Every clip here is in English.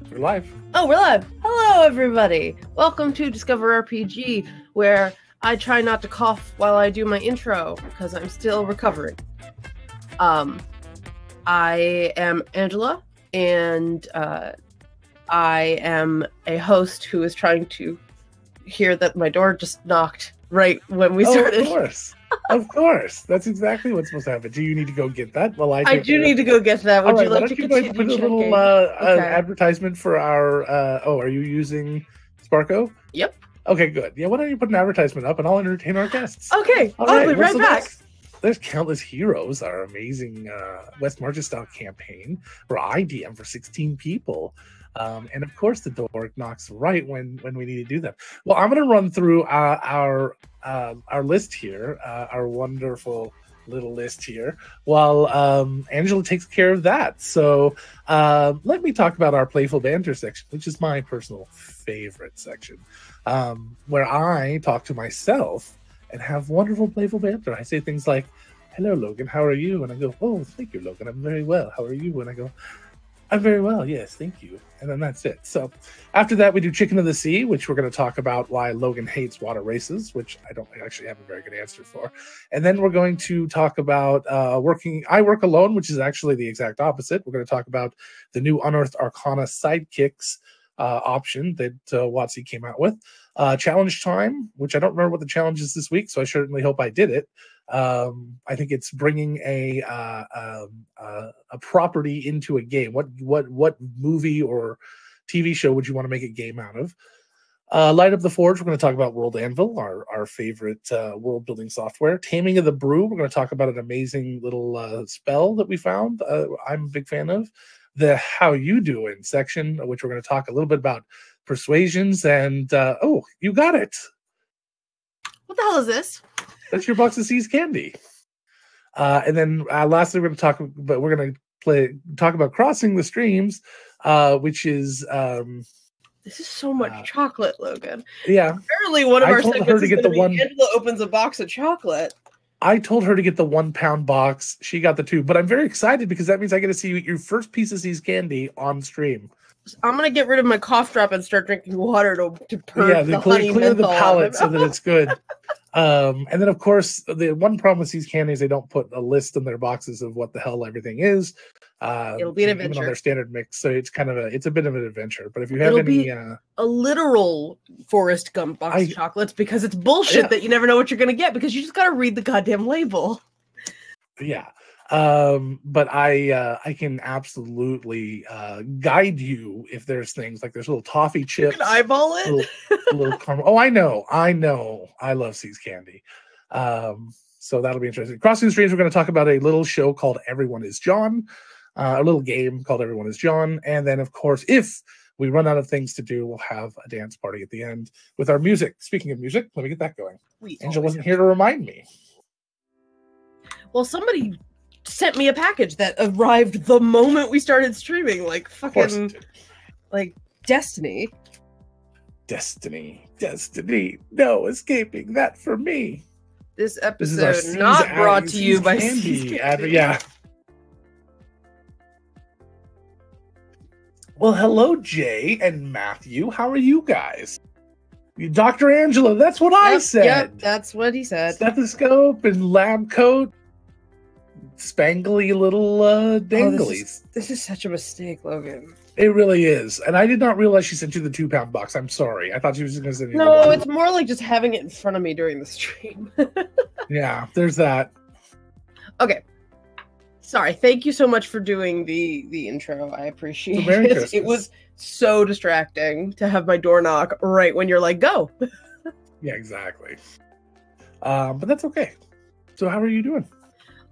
We're live. Oh, we're live. Hello, everybody. Welcome to Discover RPG, where I try not to cough while I do my intro because I'm still recovering. I am Angela, and I am a host who is trying to hear that my door just knocked right when we started. Of course. Of course. That's exactly what's supposed to happen. Do you need to go get that? Well, I do need to go get that. Would you like to continue put a little advertisement for our... are you using Sparko? Yep. Okay, good. Yeah, why don't you put an advertisement up and I'll entertain our guests. Okay, I'll be right back. There's Countless Heroes, our amazing West Marches style campaign where I DM for 16 people. And of course, the door knocks right when we need to do that. Well, I'm going to run through our list here, our wonderful little list here, while Angela takes care of that. So let me talk about our playful banter section, which is my personal favorite section, where I talk to myself and have wonderful playful banter. I say things like, "Hello, Logan, how are you?" And I go, "Oh, thank you, Logan, I'm very well. How are you?" And I go, "I'm very well, yes, thank you." And then that's it. So after that, we do Chicken of the Sea, which we're going to talk about why Logan hates water races, which I don't actually have a very good answer for. And then we're going to talk about I Work Alone, which is actually the exact opposite. We're going to talk about the new Unearthed Arcana Sidekicks option that WotC came out with. Challenge Time, which I don't remember what the challenge is this week, so I certainly hope I did it. I think it's bringing a property into a game. What movie or TV show would you want to make a game out of? Light Up the Forge, we're going to talk about World Anvil, our favorite world building software. Taming of the Brew, we're going to talk about an amazing little spell that we found. I'm a big fan of. The How You Doing section, which we're going to talk a little bit about persuasions, and you got it. What the hell is this? That's your box of Seas candy. And then lastly, we're going to talk about Crossing the Streams, which is this is so much chocolate, Logan. Yeah. Apparently one of our segments is going to be Angela opens a box of chocolate. I told her to get the 1 pound box. She got the 2, but I'm very excited because that means I get to see your first piece of Seas candy on stream. I'm gonna get rid of my cough drop and start drinking water to purge the honey clear the menthol palate so that it's good. And then, of course, the one problem with these candies, they don't put a list in their boxes of what the hell everything is. It'll be an adventure. Even on their standard mix, so it's a bit of an adventure. But if you have any, a literal Forrest Gump box of chocolates, because it's bullshit that you never know what you're gonna get because you just gotta read the goddamn label. Yeah. But I can absolutely guide you if there's things like there's little toffee chips. You can eyeball it. A little caramel. Oh, I know. I love Seas candy. So that'll be interesting. Crossing the Streams, we're going to talk about a little show called Everyone is John, a little game called Everyone is John, and then of course, if we run out of things to do, we'll have a dance party at the end with our music. Speaking of music, let me get that going. Angel wasn't here to remind me. Well, somebody sent me a package that arrived the moment we started streaming, like fucking like Destiny. No escaping that for me. This episode is not brought to you by Seas Candy. Yeah. Well, hello, Jay and Matthew. How are you guys? Dr. Angela, that's what I said. Yep, that's what he said. Stethoscope and lab coat. Spangly little danglies. This is such a mistake, Logan. It really is. And I did not realize she sent you the 2 pound box. I'm sorry. I thought she was just going to send you No, it's more like just having it in front of me during the stream. Yeah, there's that. Okay. Sorry. Thank you so much for doing the intro. I appreciate it. It was so distracting to have my door knock right when you're like, go. Yeah, exactly. But that's okay. So how are you doing?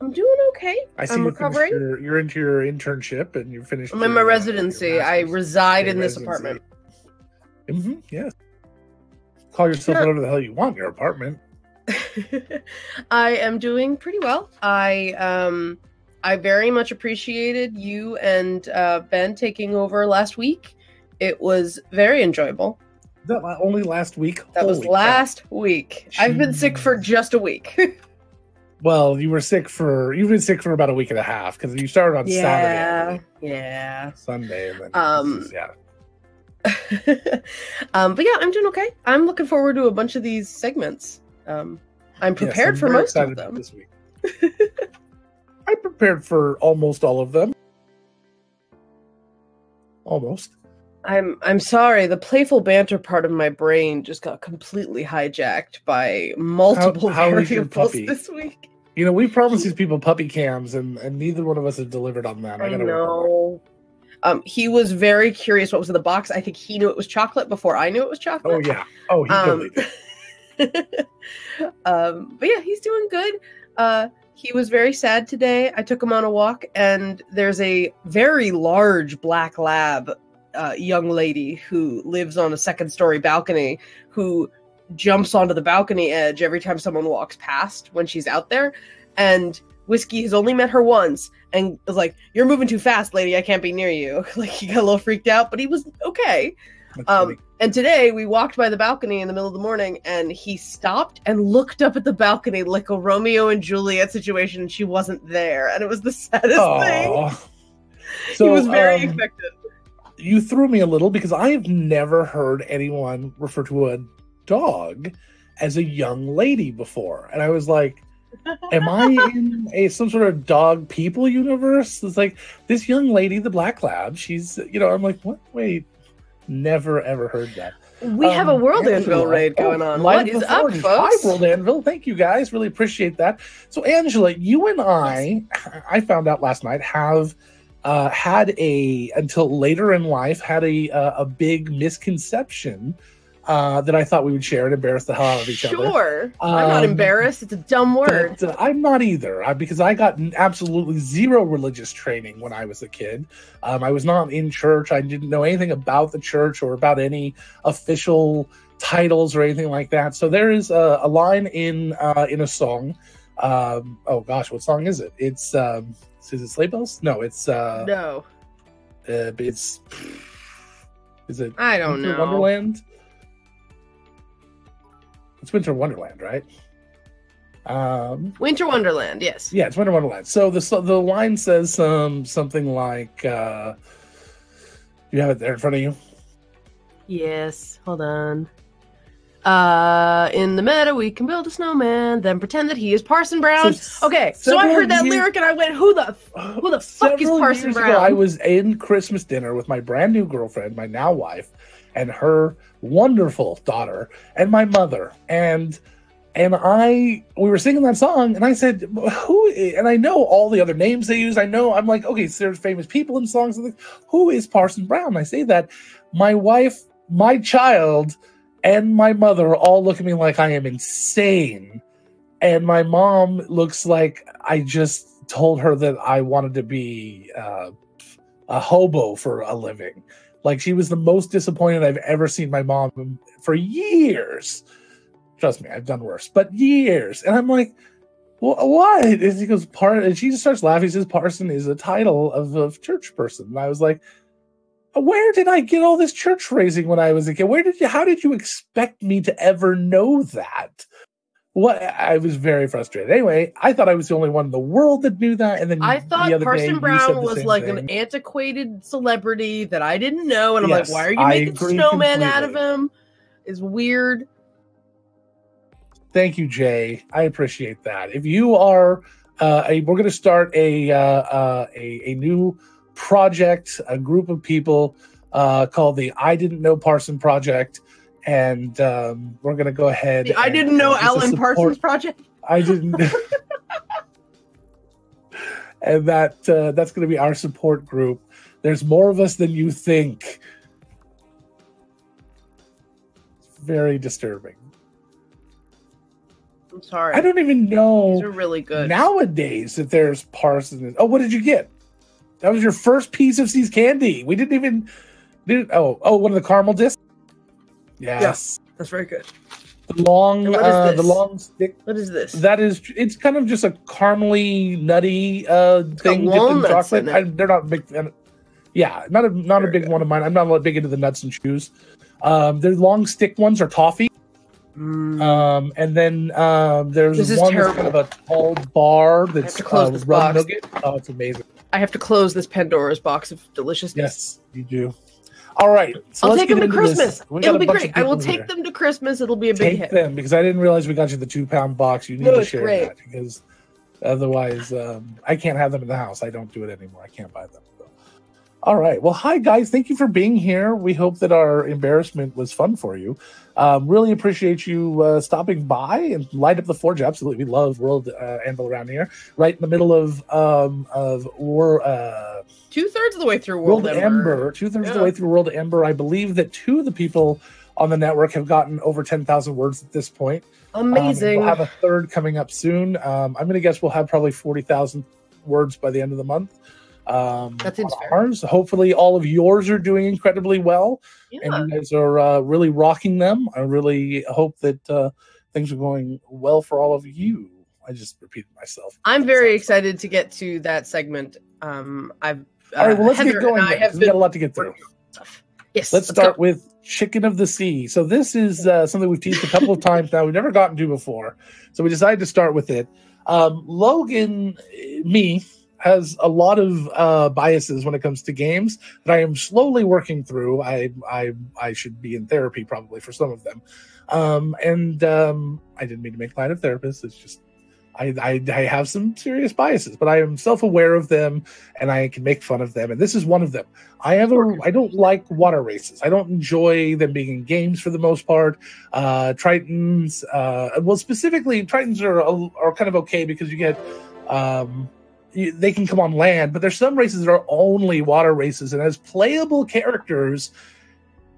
I'm doing okay. I'm recovering. You're into your internship and you finished. I'm in my residency. I reside in this apartment. Yes. Call yourself whatever the hell you want in your apartment. I am doing pretty well. I very much appreciated you and Ben taking over last week. It was very enjoyable. That only last week? That was last week. I've been sick for just a week. Well, you've been sick for about a week and a half because you started on Saturday. Yeah. Sunday, and then yeah. But yeah, I'm doing okay. I'm looking forward to a bunch of these segments. I'm prepared for most of them this week. I'm prepared for almost all of them. Almost. I'm sorry. The playful banter part of my brain just got completely hijacked by multiple variables this week. You know, we promised these people puppy cams, and neither one of us have delivered on that. I know. He was very curious what was in the box. I think he knew it was chocolate before I knew it was chocolate. Oh yeah. Oh, he totally did. But yeah, he's doing good. He was very sad today. I took him on a walk, and there's a very large black lab young lady who lives on a second-story balcony who jumps onto the balcony edge every time someone walks past when she's out there. And Whiskey has only met her once and was like, "You're moving too fast, lady. I can't be near you." Like, he got a little freaked out, but he was okay. And today we walked by the balcony in the middle of the morning, and he stopped and looked up at the balcony like a Romeo and Juliet situation, and she wasn't there. And it was the saddest thing. So, he was very affected. You threw me a little because I have never heard anyone refer to a dog as a young lady before. And I was like, am I in some sort of dog people universe? It's like, this young lady, the black lab, she's, I'm like, what? Wait, never ever heard that. We have a World Anvil raid going on. What is up, folks? Hi, World Anvil. Thank you, guys. Really appreciate that. So, Angela, you and I found out last night, have until later in life, had a big misconception that I thought we would share and embarrass the hell out of each other. Sure. I'm not embarrassed. It's a dumb word. But, I'm not either, because I got absolutely zero religious training when I was a kid. I was not in church. I didn't know anything about the church or about any official titles or anything like that. So there is a line in a song. Oh gosh, what song is it? It's is it Sleigh Bells? No, it's no. Is it? I don't know. Wonderland. It's Winter Wonderland, right? Winter Wonderland, yes. Yeah, it's Winter Wonderland. So the line says something like, you have it there in front of you? Yes, hold on. In the meadow we can build a snowman, then pretend that he is Parson Brown. So I heard that lyric and I went, who the fuck is Parson Brown? Ago, I was in Christmas dinner with my brand new girlfriend, my now wife, and her wonderful daughter, and my mother, and we were singing that song, and I said, who? And I know all the other names they use. I'm like, okay, so there's famous people in songs. And who is Parson Brown? And I say that, my wife, my child, and my mother all look at me like I am insane, and my mom looks like I just told her that I wanted to be a hobo for a living. Like, she was the most disappointed I've ever seen my mom for years. Trust me, I've done worse, but years. And I'm like, well, what? And she goes, and she just starts laughing. She says, Parson is a title of a church person. And I was like, where did I get all this church raising when I was a kid? How did you expect me to ever know that? What? I was very frustrated. Anyway, I thought I was the only one in the world that knew that. And then I thought Parson Brown was like an antiquated celebrity that I didn't know. And I'm like, why are you making snowman out of him? It's weird. Thank you, Jay. I appreciate that. If you are, we're going to start a new project, a group of people called the I Didn't Know Parson Project. And we're going to go ahead. I didn't know Alan Parsons Project. I didn't. And that's going to be our support group. There's more of us than you think. It's very disturbing. I'm sorry. I don't even know. These are really good. Nowadays that there's Parsons. Oh, what did you get? That was your first piece of See's candy. We didn't even. One of the caramel discs? Yes. Yeah, that's very good. The long stick. What is this? It's kind of just a caramely, nutty thing dipped in chocolate. They're not a big fan. Yeah, not a big one of mine. I'm not big into the nuts and chews. Their long stick ones are toffee. And then there's This is one terrible. that's kind of a tall bar that's to close this rum box. nougat. Oh, it's amazing. I have to close this Pandora's box of deliciousness. Yes, you do. All right, so I'll let's take get them to into Christmas. this. We got It'll a be bunch great. of I will people take here. them to Christmas. It'll be a big Take hit. them, because I didn't realize we got you the 2-pound box. You need No, to it's share great. that, because otherwise I can't have them in the house. I don't do it anymore. I can't buy them. So. All right. Well, hi, guys. Thank you for being here. We hope that our embarrassment was fun for you. Really appreciate you stopping by and light up the forge. Absolutely. We love World Anvil around here. Right in the middle of 2/3 of the way through World Ember. 2/3 of the way through World Ember. I believe that 2 of the people on the network have gotten over 10,000 words at this point. Amazing. We'll have a 3rd coming up soon. I'm going to guess we'll have probably 40,000 words by the end of the month. That seems fair. Ours. Hopefully all of yours are doing incredibly well, and you guys are really rocking them. I really hope that things are going well for all of you. I just repeated myself. I'm very excited to get to that segment. All right, well, let's Heather get going. We got a lot to get through. Yes, let's start with Chicken of the Sea. So this is something we've teased a couple of times now. We've never gotten to before, so we decided to start with it. Logan, has a lot of biases when it comes to games that I am slowly working through. I should be in therapy probably for some of them. I didn't mean to make light of therapists. It's just I have some serious biases, but I am self-aware of them and I can make fun of them. And this is one of them. I don't like water races. I don't enjoy them being in games for the most part. Tritons, well, specifically Tritons are kind of okay because you get, they can come on land, but there's some races that are only water races. And as playable characters,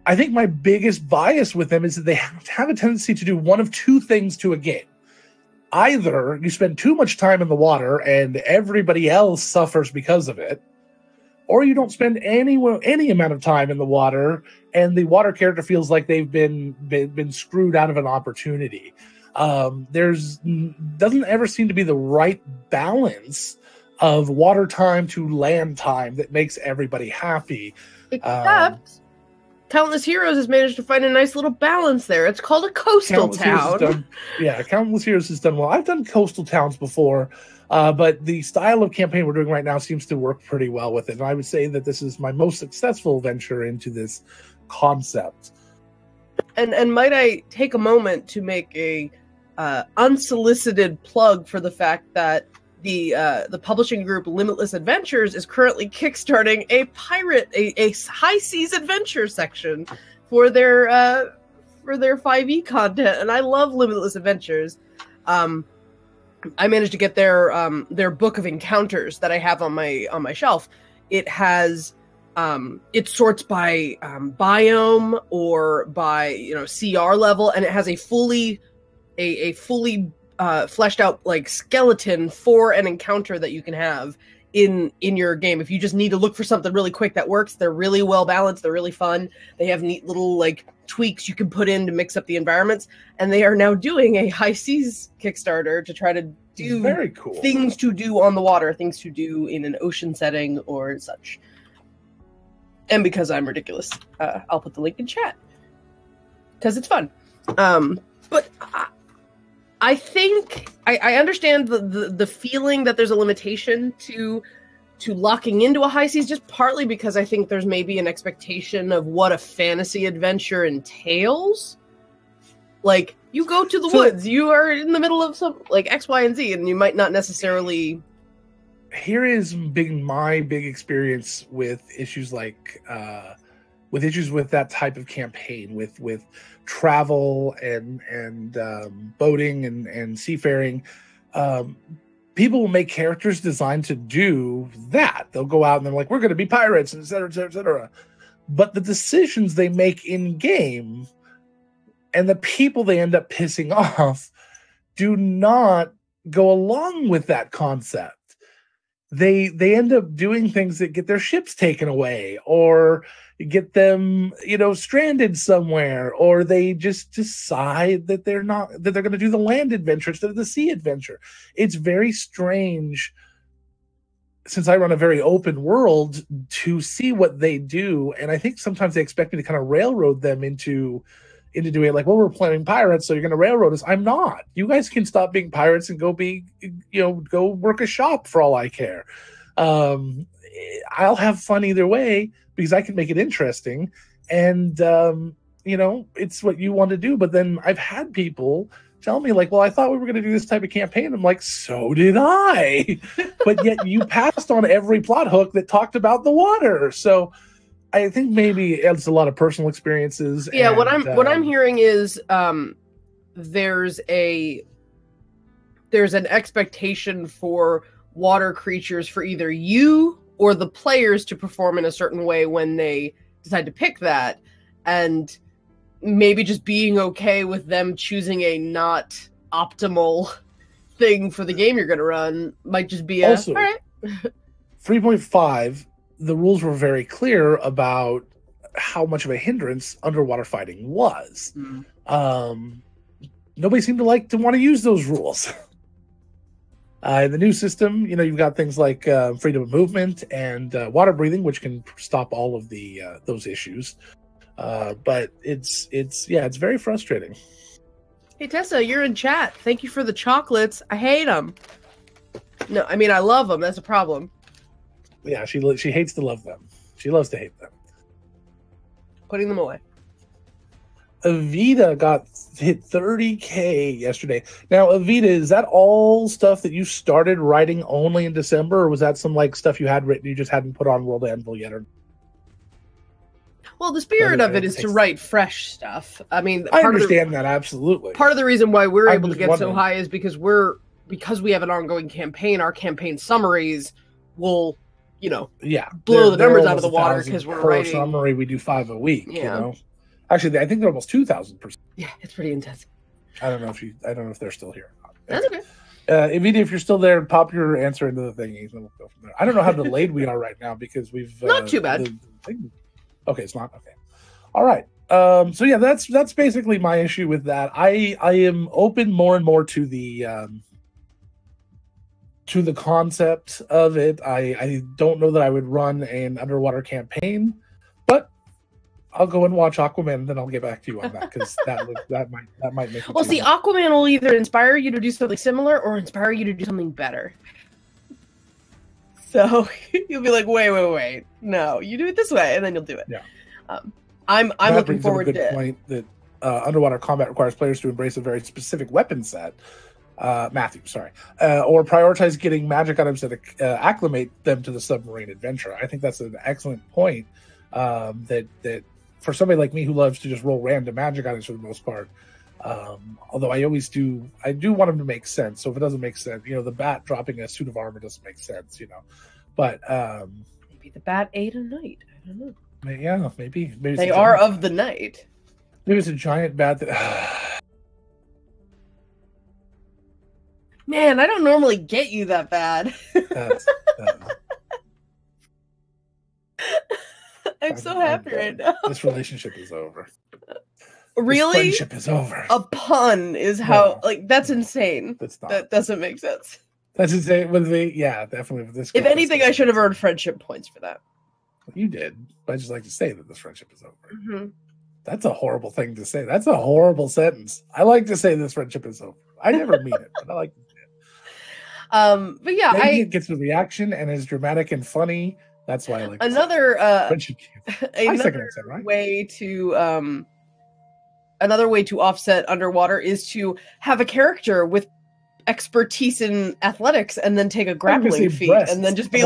I think my biggest bias with them is that they have a tendency to do one of 2 things to a game. Either you spend too much time in the water and everybody else suffers because of it, or you don't spend any amount of time in the water and the water character feels like they've been screwed out of an opportunity. Doesn't ever seem to be the right balance of water time to land time that makes everybody happy. Except Countless Heroes has managed to find a nice little balance there. It's called a coastal town. Countless Heroes has done well. I've done coastal towns before, but the style of campaign we're doing right now seems to work pretty well with it. And I would say that this is my most successful venture into this concept. And might I take a moment to make a unsolicited plug for the fact that the publishing group Limitless Adventures is currently kickstarting a high seas adventure section for their 5e content, and I love Limitless Adventures. I managed to get their book of encounters that I have on my shelf. It has it sorts by biome or by CR level, and it has a fully fleshed out like skeleton for an encounter that you can have in your game. If you just need to look for something really quick that works, they're really well balanced. They're really fun. They have neat little like tweaks you can put in to mix up the environments. And they are now doing a high seas Kickstarter to try to do very cool things to do on the water, things to do in an ocean setting or such. And because I'm ridiculous, I'll put the link in chat because it's fun. But I think I understand the feeling that there's a limitation to locking into a high seas, just partly because I think there's maybe an expectation of what a fantasy adventure entails. Like, you go to the woods, you are in the middle of some like X, Y, and Z, and you might not necessarily. Here is my big experience with issues like with that type of campaign, with travel and boating and seafaring. People will make characters designed to do that. They'll go out and they're like, we're going to be pirates, et cetera, et cetera, et cetera. But the decisions they make in game and the people they end up pissing off do not go along with that concept. They end up doing things that get their ships taken away or get them, stranded somewhere, or they just decide that they're going to do the land adventure instead of the sea adventure. It's very strange, since I run a very open world, to see what they do. And I think sometimes they expect me to kind of railroad them into into doing it. Like, well, we're playing pirates, so you're going to railroad us. I'm not. You guys can stop being pirates and go go work a shop for all I care. I'll have fun either way because I can make it interesting. And, it's what you want to do. But then I've had people tell me, like, well, I thought we were going to do this type of campaign. I'm like, so did I. But yet you passed on every plot hook that talked about the water. So I think maybe it's a lot of personal experiences. Yeah, what I'm hearing is there's an expectation for water creatures for either you or the players to perform in a certain way when they decide to pick that, and maybe just being okay with them choosing a not optimal thing for the game you're going to run might just be also, all right. 3.5, the rules were very clear about how much of a hindrance underwater fighting was. Nobody seemed to want to use those rules. In the new system, you've got things like freedom of movement and water breathing, which can stop all of those issues. But it's very frustrating. Hey Tessa, you're in chat. Thank you for the chocolates. I hate them. No, I mean I love them. That's a problem. Yeah, she hates to love them. She loves to hate them. Putting them away. Avita hit 30K yesterday. Now, Avita, is that all stuff that you started writing only in December, or was that some stuff you had written you just hadn't put on World Anvil yet? Well, the spirit of it is to write fresh stuff. I mean, I understand that absolutely. Part of the reason why we're able to get so high is because we have an ongoing campaign. Our campaign summaries will, blow the numbers out of the water because we're writing. Summary, we do 5 a week. Yeah. Actually, I think they're almost 2,000%. Yeah, it's pretty intense. I don't know if they're still here. That's okay. Evita, if you're still there, pop your answer into the thing. And we'll go from there. I don't know how delayed we are right now because we've not too bad. Okay, it's not okay. All right. So yeah, that's basically my issue with that. I am open more and more to the concept of it. I don't know that I would run an underwater campaign, but I'll go and watch Aquaman, and then I'll get back to you on that because that might make. Well, see, Aquaman will either inspire you to do something similar or inspire you to do something better. So you'll be like, wait, no, you do it this way, and then you'll do it. Yeah. I'm looking forward to. Good point that underwater combat requires players to embrace a very specific weapon set. Matthew, sorry, or prioritize getting magic items that acclimate them to the submarine adventure. I think that's an excellent point. That for somebody like me who loves to just roll random magic items for the most part, although I do want them to make sense. So if it doesn't make sense, the bat dropping a suit of armor doesn't make sense, But maybe the bat ate a knight. I don't know. Yeah, maybe they are of the night. Maybe it's a giant bat that. Man, I don't normally get you that bad. I'm so happy right now. This relationship is over. Really? This friendship is over. A pun is how that's insane. That's not. That doesn't make sense. That's insane. Definitely with this. If anything, I should have earned friendship points for that. You did. But I just like to say that this friendship is over. Mm-hmm. That's a horrible thing to say. That's a horrible sentence. I like to say this friendship is over. I never mean it, but I like to say it. But yeah, it gets a reaction and is dramatic and funny. That's why I like another right? Another way to offset underwater is to have a character with expertise in athletics and then take a grappling feat and then just be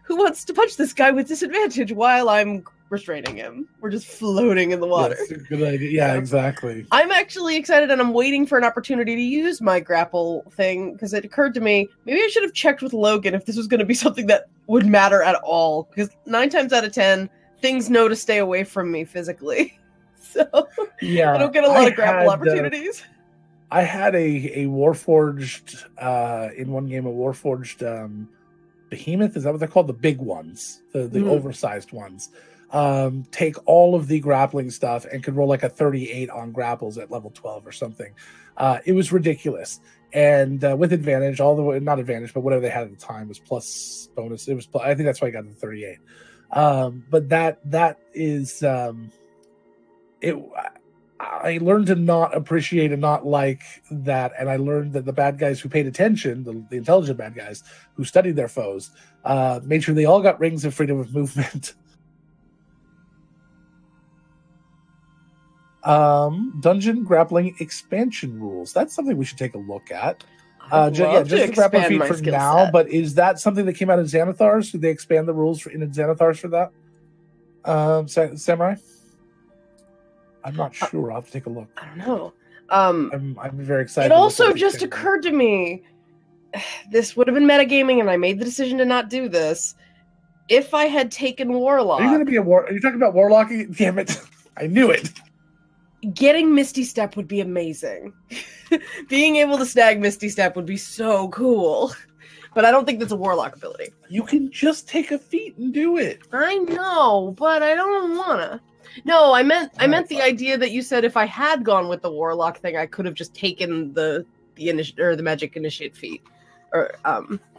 who wants to punch this guy with disadvantage while I'm restraining him? We're just floating in the water. That's a good idea. Yeah, exactly. I'm actually excited and I'm waiting for an opportunity to use my grapple thing because it occurred to me, maybe I should have checked with Logan if this was going to be something that would matter at all. Because 9 times out of 10, things know to stay away from me physically. So I don't get a lot of grapple opportunities. I had a Warforged, in one game, a Warforged Behemoth. Is that what they're called? The big ones, the oversized ones. Take all of the grappling stuff and could roll like a 38 on grapples at level 12 or something. It was ridiculous. And with advantage, all the way, not advantage, but whatever they had at the time was plus bonus. It was, I think that's why I got the 38. But that is, I learned to not appreciate and not like that, and I learned that the bad guys who paid attention, the intelligent bad guys who studied their foes, made sure they all got rings of freedom of movement. Dungeon grappling expansion rules. That's something we should take a look at. Just the grappling feat for now, but is that something that came out in Xanathars? Did they expand the rules in Xanathars for that? Samurai? I'm not sure. I'll have to take a look. I don't know. I'm very excited. It also just occurred to me, this would have been metagaming, and I made the decision to not do this. If I had taken Warlock... Are you going to be are you talking about Warlocking? Damn it. I knew it. Getting Misty Step would be amazing. Being able to snag Misty Step would be so cool. But I don't think that's a Warlock ability. You can just take a feat and do it. I know, but I don't wanna. No, I meant the idea that you said if I had gone with the Warlock thing, I could have just taken the Magic Initiate feat, or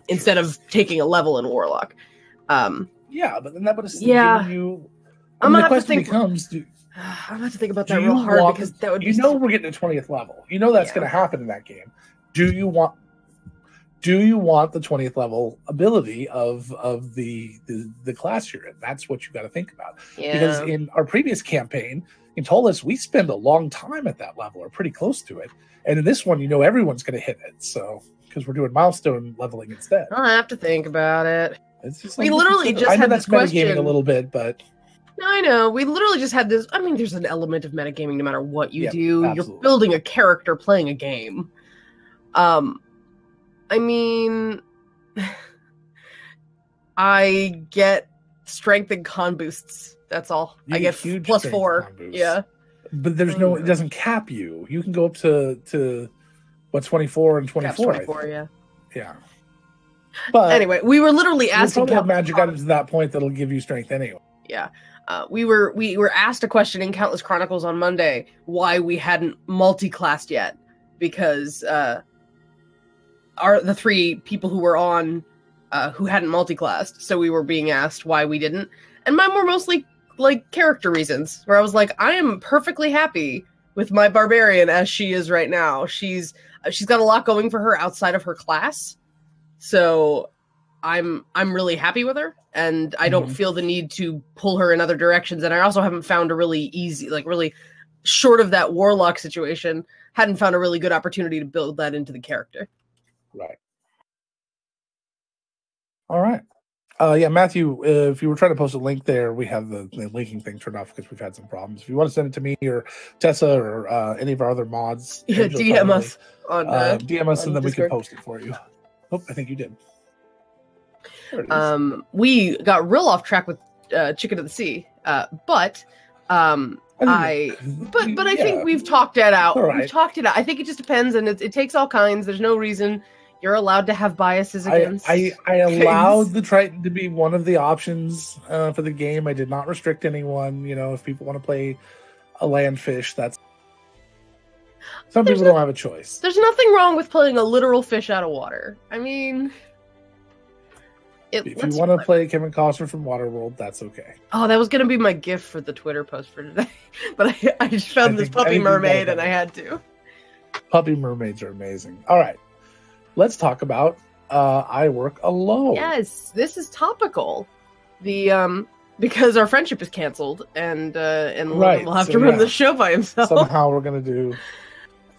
instead of taking a level in Warlock. Yeah, but then that would have given you. The question becomes: I'm gonna have to think about that real hard, because that would be. We're getting to 20th level. You know that's going to happen in that game. Do you want the 20th level ability of the class you're in? That's what you got to think about. Yeah. Because in our previous campaign, in Tollus, we spend a long time at that level, or pretty close to it. And in this one, everyone's going to hit it. So because we're doing milestone leveling instead. I'll have to think about it. It's just we literally just had this question. Metagaming a little bit, but. No, I know. We literally just had this. I mean, there's an element of metagaming no matter what you do. Absolutely. You're building a character, playing a game. I mean, I get strength and con boosts. That's all. I get +4. Yeah. But there's no, it doesn't cap you. You can go up to what, 24 and 24. 24, yeah. Yeah. But anyway, we were literally asked to have magic items to that point that'll give you strength anyway. Yeah. We were asked a question in Countless Chronicles on Monday why we hadn't multi-classed yet, because the 3 people who were on who hadn't multi-classed, so we were being asked why we didn't, and mine were mostly like character reasons, where I was like, I am perfectly happy with my barbarian as she is right now. She's got a lot going for her outside of her class, so I'm really happy with her, and I don't feel the need to pull her in other directions. And I also haven't found a really easy, like really short of that Warlock situation, hadn't found a really good opportunity to build that into the character. Right. All right. Yeah, Matthew, if you were trying to post a link there, we have the linking thing turned off because we've had some problems. If you want to send it to me or Tessa or any of our other mods, DM us on DM us, and then Discord. we can post it for you. Oh, I think you did. We got real off track with Chicken of the Sea, but I think we've talked it out. Right. We've talked it out. I think it just depends, and it takes all kinds. There's no reason you're allowed to have biases against. I allowed the Triton to be one of the options for the game. I did not restrict anyone. If people want to play a land fish, that's some people don't have a choice. There's nothing wrong with playing a literal fish out of water. I mean. If you want to play Kevin Costner from Waterworld, that's okay. Oh, that was going to be my gift for the Twitter post for today. But I just found this puppy mermaid and I had to. Puppy mermaids are amazing. All right. Let's talk about I Work Alone. Yes, this is topical. Because our friendship is canceled and Logan will have to run the show by himself. Somehow we're going to do...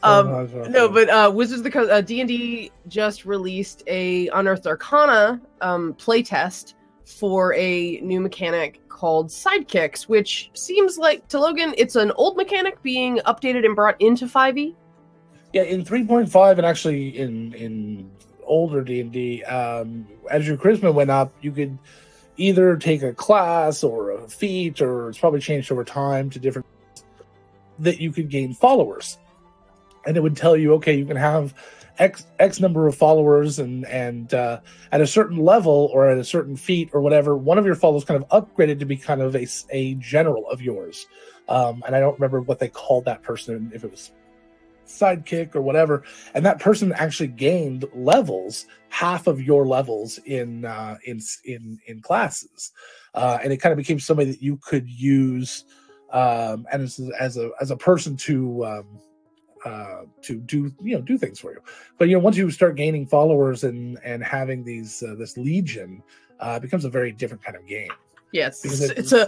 No, but Wizards of the Coast, D&D just released a Unearthed Arcana playtest for a new mechanic called Sidekicks, which seems like, to Logan, it's an old mechanic being updated and brought into 5e. Yeah, in 3.5 and actually in older D&D, as your charisma went up, you could either take a class or a feat, or it's probably changed over time to different, that you could gain followers. And it would tell you, okay, you can have X number of followers, and at a certain level or at a certain feat or whatever, one of your followers kind of upgraded to be kind of a general of yours. And I don't remember what they called that person, if it was sidekick or whatever. And that person actually gained levels, half of your levels in classes, and it kind of became somebody that you could use and as a person to do things for you. But once you start gaining followers and having this legion, it becomes a very different kind of game. Yes, it's a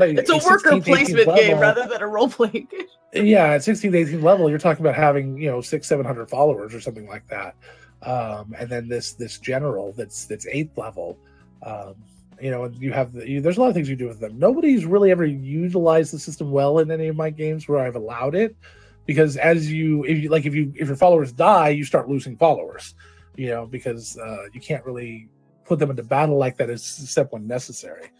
worker placement game rather than a role playing game. Yeah, at 16th, 18th level, you're talking about having 600-700 followers or something like that, and then this general that's 8th level. And you have there's a lot of things you do with them. Nobody's really ever utilized the system well in any of my games where I've allowed it, because if your followers die, you start losing followers, because you can't really put them into battle like that except when necessary.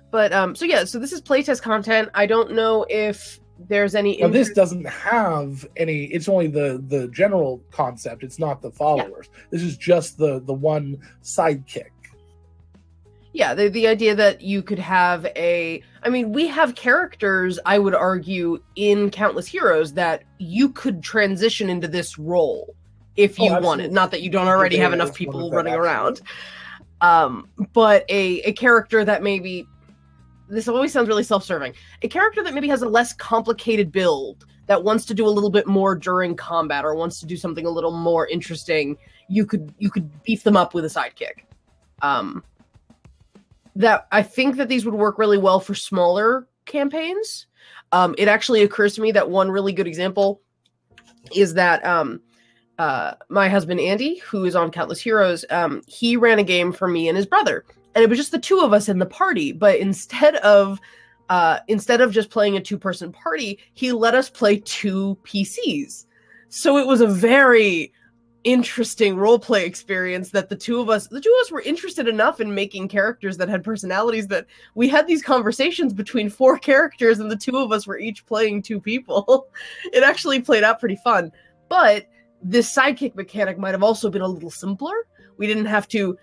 But so this is playtest content. I don't know if there's any. Now, this doesn't have any. It's only the general concept. It's not the followers. Yeah. This is just the one sidekick. Yeah, the idea that you could have we have characters, I would argue, in Countless Heroes that you could transition into this role if you wanted. Not that you don't already have enough people running around. But a character that maybe, this always sounds really self-serving, a character that maybe has a less complicated build, that wants to do a little bit more during combat or wants to do something a little more interesting, you could beef them up with a sidekick. That I think that these would work really well for smaller campaigns. It actually occurs to me that one really good example is that my husband Andy, who is on Countless Heroes, he ran a game for me and his brother, and it was just the two of us in the party. But instead of just playing a 2-person party, he let us play 2 PCs. So it was a very interesting roleplay experience that the two of us were interested enough in making characters that had personalities that we had these conversations between 4 characters, and the 2 of us were each playing 2 people. It actually played out pretty fun. But this sidekick mechanic might have also been a little simpler. We didn't have to,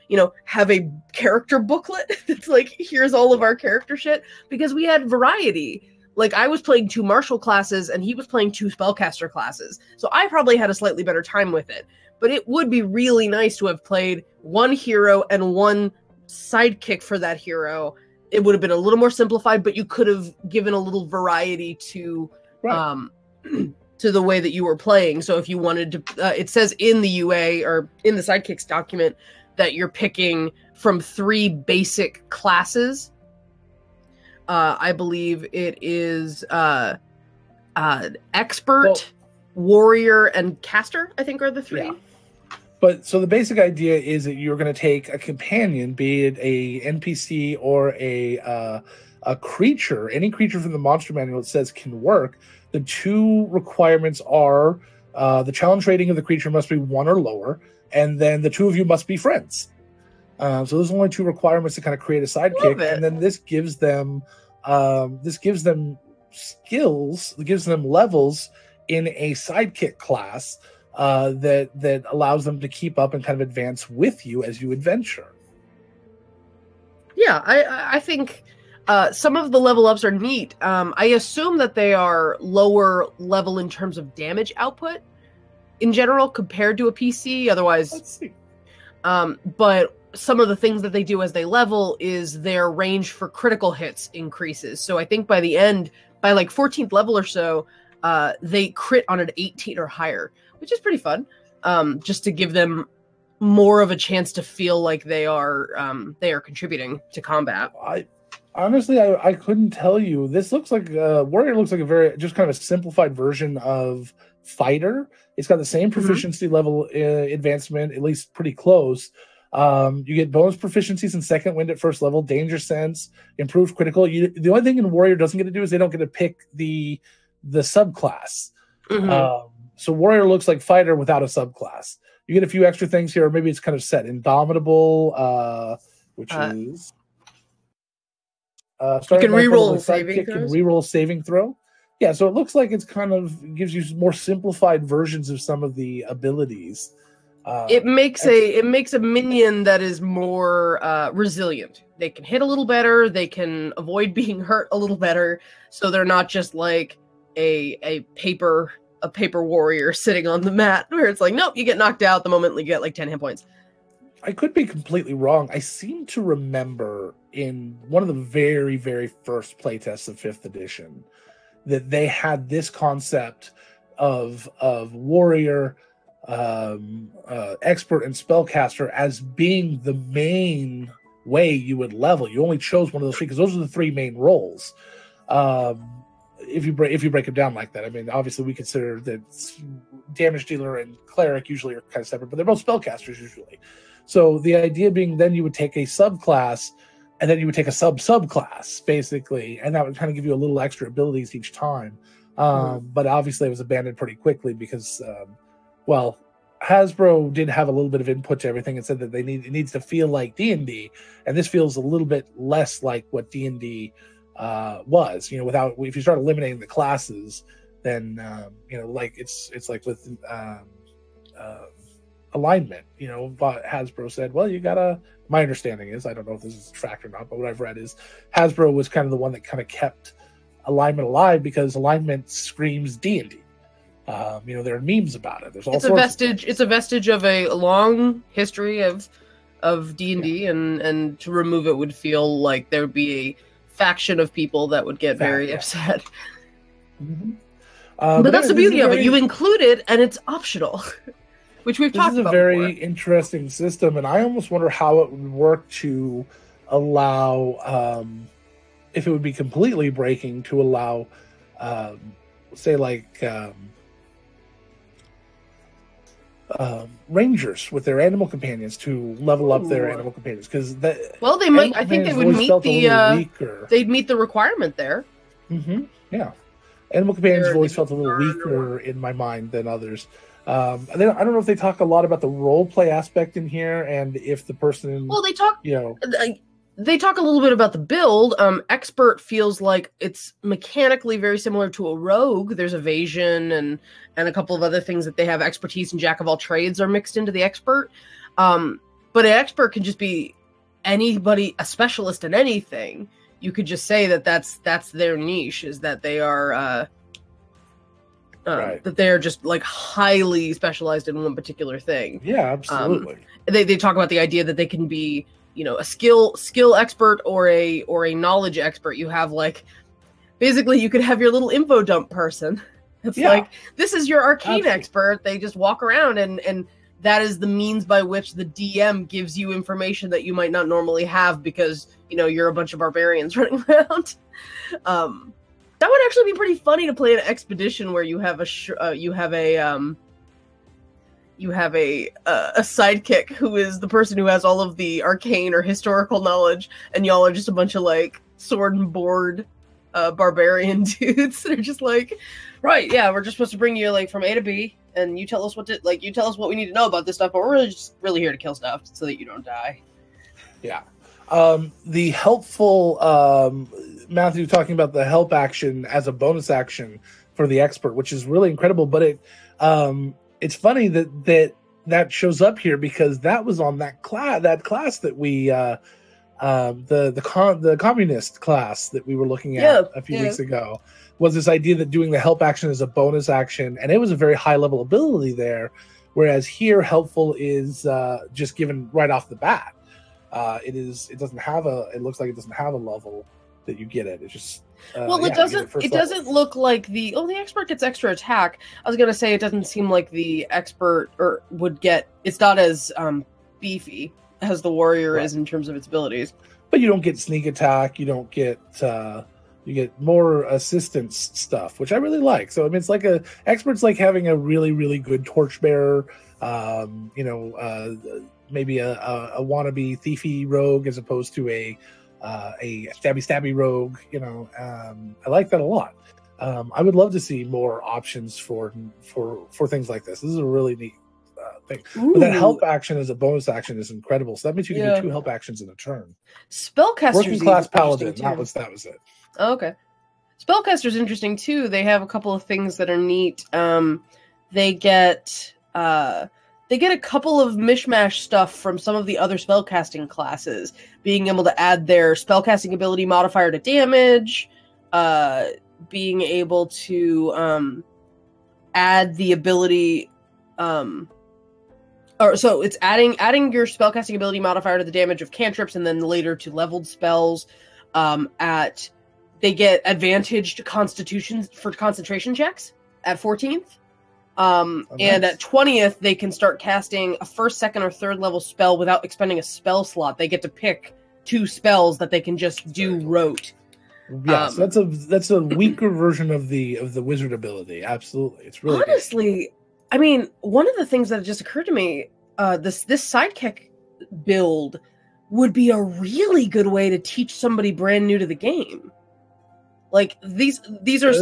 have a character booklet that's like, here's all of our character shit, because we had variety. Like, I was playing 2 martial classes and he was playing 2 spellcaster classes. So I probably had a slightly better time with it. But it would be really nice to have played 1 hero and 1 sidekick for that hero. It would have been a little more simplified, but you could have given a little variety to to the way that you were playing. So if you wanted to, it says in the UA or in the sidekicks document that you're picking from 3 basic classes. I believe it is expert, warrior, and caster, I think, are the 3. Yeah. But so the basic idea is that you're going to take a companion, be it a NPC or a creature, any creature from the monster manual that says can work. The 2 requirements are the challenge rating of the creature must be 1 or lower, and then the 2 of you must be friends. So there's only 2 requirements to kind of create a sidekick, and then this gives them skills, it gives them levels in a sidekick class that allows them to keep up and kind of advance with you as you adventure. Yeah, I think some of the level ups are neat. I assume that they are lower level in terms of damage output in general compared to a PC. Otherwise, let's see. But some of the things that they do as they level is their range for critical hits increases. So I think by the end, by like 14th level or so, they crit on an 18 or higher, which is pretty fun. Just to give them more of a chance to feel like they are contributing to combat. Honestly, I couldn't tell you. This looks like Warrior looks like a very just kind of a simplified version of Fighter. It's got the same proficiency level advancement, at least pretty close. You get bonus proficiencies in second wind at first level, danger sense, improved critical. The only thing in Warrior doesn't get to do is they don't get to pick the subclass. So Warrior looks like Fighter without a subclass. You get a few extra things here, or maybe it's kind of set. Indomitable, which is you can reroll saving throws. Reroll saving throw. Yeah, so it looks like it's kind of gives you more simplified versions of some of the abilities. It makes a minion that is more resilient. They can hit a little better. They can avoid being hurt a little better. So they're not just like a paper warrior sitting on the mat where it's like, nope, you get knocked out the moment you get like 10 hit points. I could be completely wrong. I seem to remember in one of the very, very first playtests of 5th edition that they had this concept of warrior, expert, and spellcaster as being the main way you would level. You only chose one of those three because those are the three main roles. If you break them down like that, I mean, obviously we consider that damage dealer and cleric usually are kind of separate, but they're both spellcasters usually. So the idea being then you would take a subclass and then you would take a subclass basically, and that would kind of give you a little extra abilities each time. But obviously it was abandoned pretty quickly because, well, Hasbro did have a little bit of input to everything and said that it needs to feel like D&D, and this feels a little bit less like what D&D was. You know, if you start eliminating the classes, then you know, like it's like with alignment. You know, but Hasbro said, well, you gotta. My understanding is, I don't know if this is fact or not, but what I've read is Hasbro was kind of the one that kind of kept alignment alive because alignment screams D&D. You know, there are memes about it. There's all sorts of it's a vestige of a long history of D&D, and to remove it would feel like there would be a faction of people that would get very upset. Mm-hmm. But that's the beauty of it. You include it, and it's optional, which we've talked about. This is a very interesting system, and I almost wonder how it would work to allow, if it would be completely breaking, to allow, say, like rangers with their animal companions to level up their animal companions, because they might. I think they would meet they'd meet the requirement there. Mm-hmm. Yeah, animal companions have always felt a little weaker in my mind than others. I don't know if they talk a lot about the role play aspect in here, and if the person. Well, they talk. You know, they talk a little bit about the build. Expert feels like it's mechanically very similar to a rogue. There's evasion and a couple of other things that they have. Expertise and jack of all trades are mixed into the expert. But an expert can just be anybody, a specialist in anything. You could just say that's their niche, is that they are that they are just like highly specialized in one particular thing. Yeah, absolutely. They talk about the idea that they can be, you know, a skill expert or a knowledge expert. You have like, basically you could have your little info dump person. It's like, this is your arcane expert. They just walk around and that is the means by which the DM gives you information that you might not normally have because, you know, you're a bunch of barbarians running around. That would actually be pretty funny to play an expedition where you have a sidekick who is the person who has all of the arcane or historical knowledge, and y'all are just a bunch of like sword and board barbarian dudes that are just like, right, yeah, we're just supposed to bring you like from A to B, and you tell us what we need to know about this stuff, but we're really here to kill stuff so that you don't die. Yeah. The helpful Matthew talking about the help action as a bonus action for the expert, which is really incredible, but it's funny that shows up here because that was on that class that we the communist class that we were looking at a few weeks ago, was this idea that doing the help action as a bonus action, and it was a very high level ability there, whereas here helpful is just given right off the bat. It looks like it doesn't have a level that you get it. It's just it doesn't look like the expert gets extra attack. I was gonna say it doesn't seem like the expert it's not as beefy as the warrior is in terms of its abilities. But you don't get sneak attack, you don't get you get more assistance stuff, which I really like. So I mean, it's like expert's like having a really, really good torchbearer, maybe a wannabe thiefy rogue as opposed to a stabby rogue. You know, I like that a lot. I would love to see more options for things like this. This is a really neat thing. But that help action as a bonus action is incredible. So that means you can do 2 help actions in a turn. Spellcasters, working class paladin. That was it. Oh, okay. Spellcaster's interesting too. They have a couple of things that are neat. They get a couple of mishmash stuff from some of the other spellcasting classes, being able to add their spellcasting ability modifier to damage, being able to add the ability Or so it's adding your spellcasting ability modifier to the damage of cantrips, and then later to leveled spells. They get advantage to constitutions for concentration checks at 14th. Nice. And at 20th, they can start casting a first, second, or third level spell without expending a spell slot. They get to pick 2 spells that they can just do rote. Yes, that's a weaker version of the wizard ability. Absolutely, it's really honestly. Good. I mean, one of the things that just occurred to me, this sidekick build would be a really good way to teach somebody brand new to the game. Like these are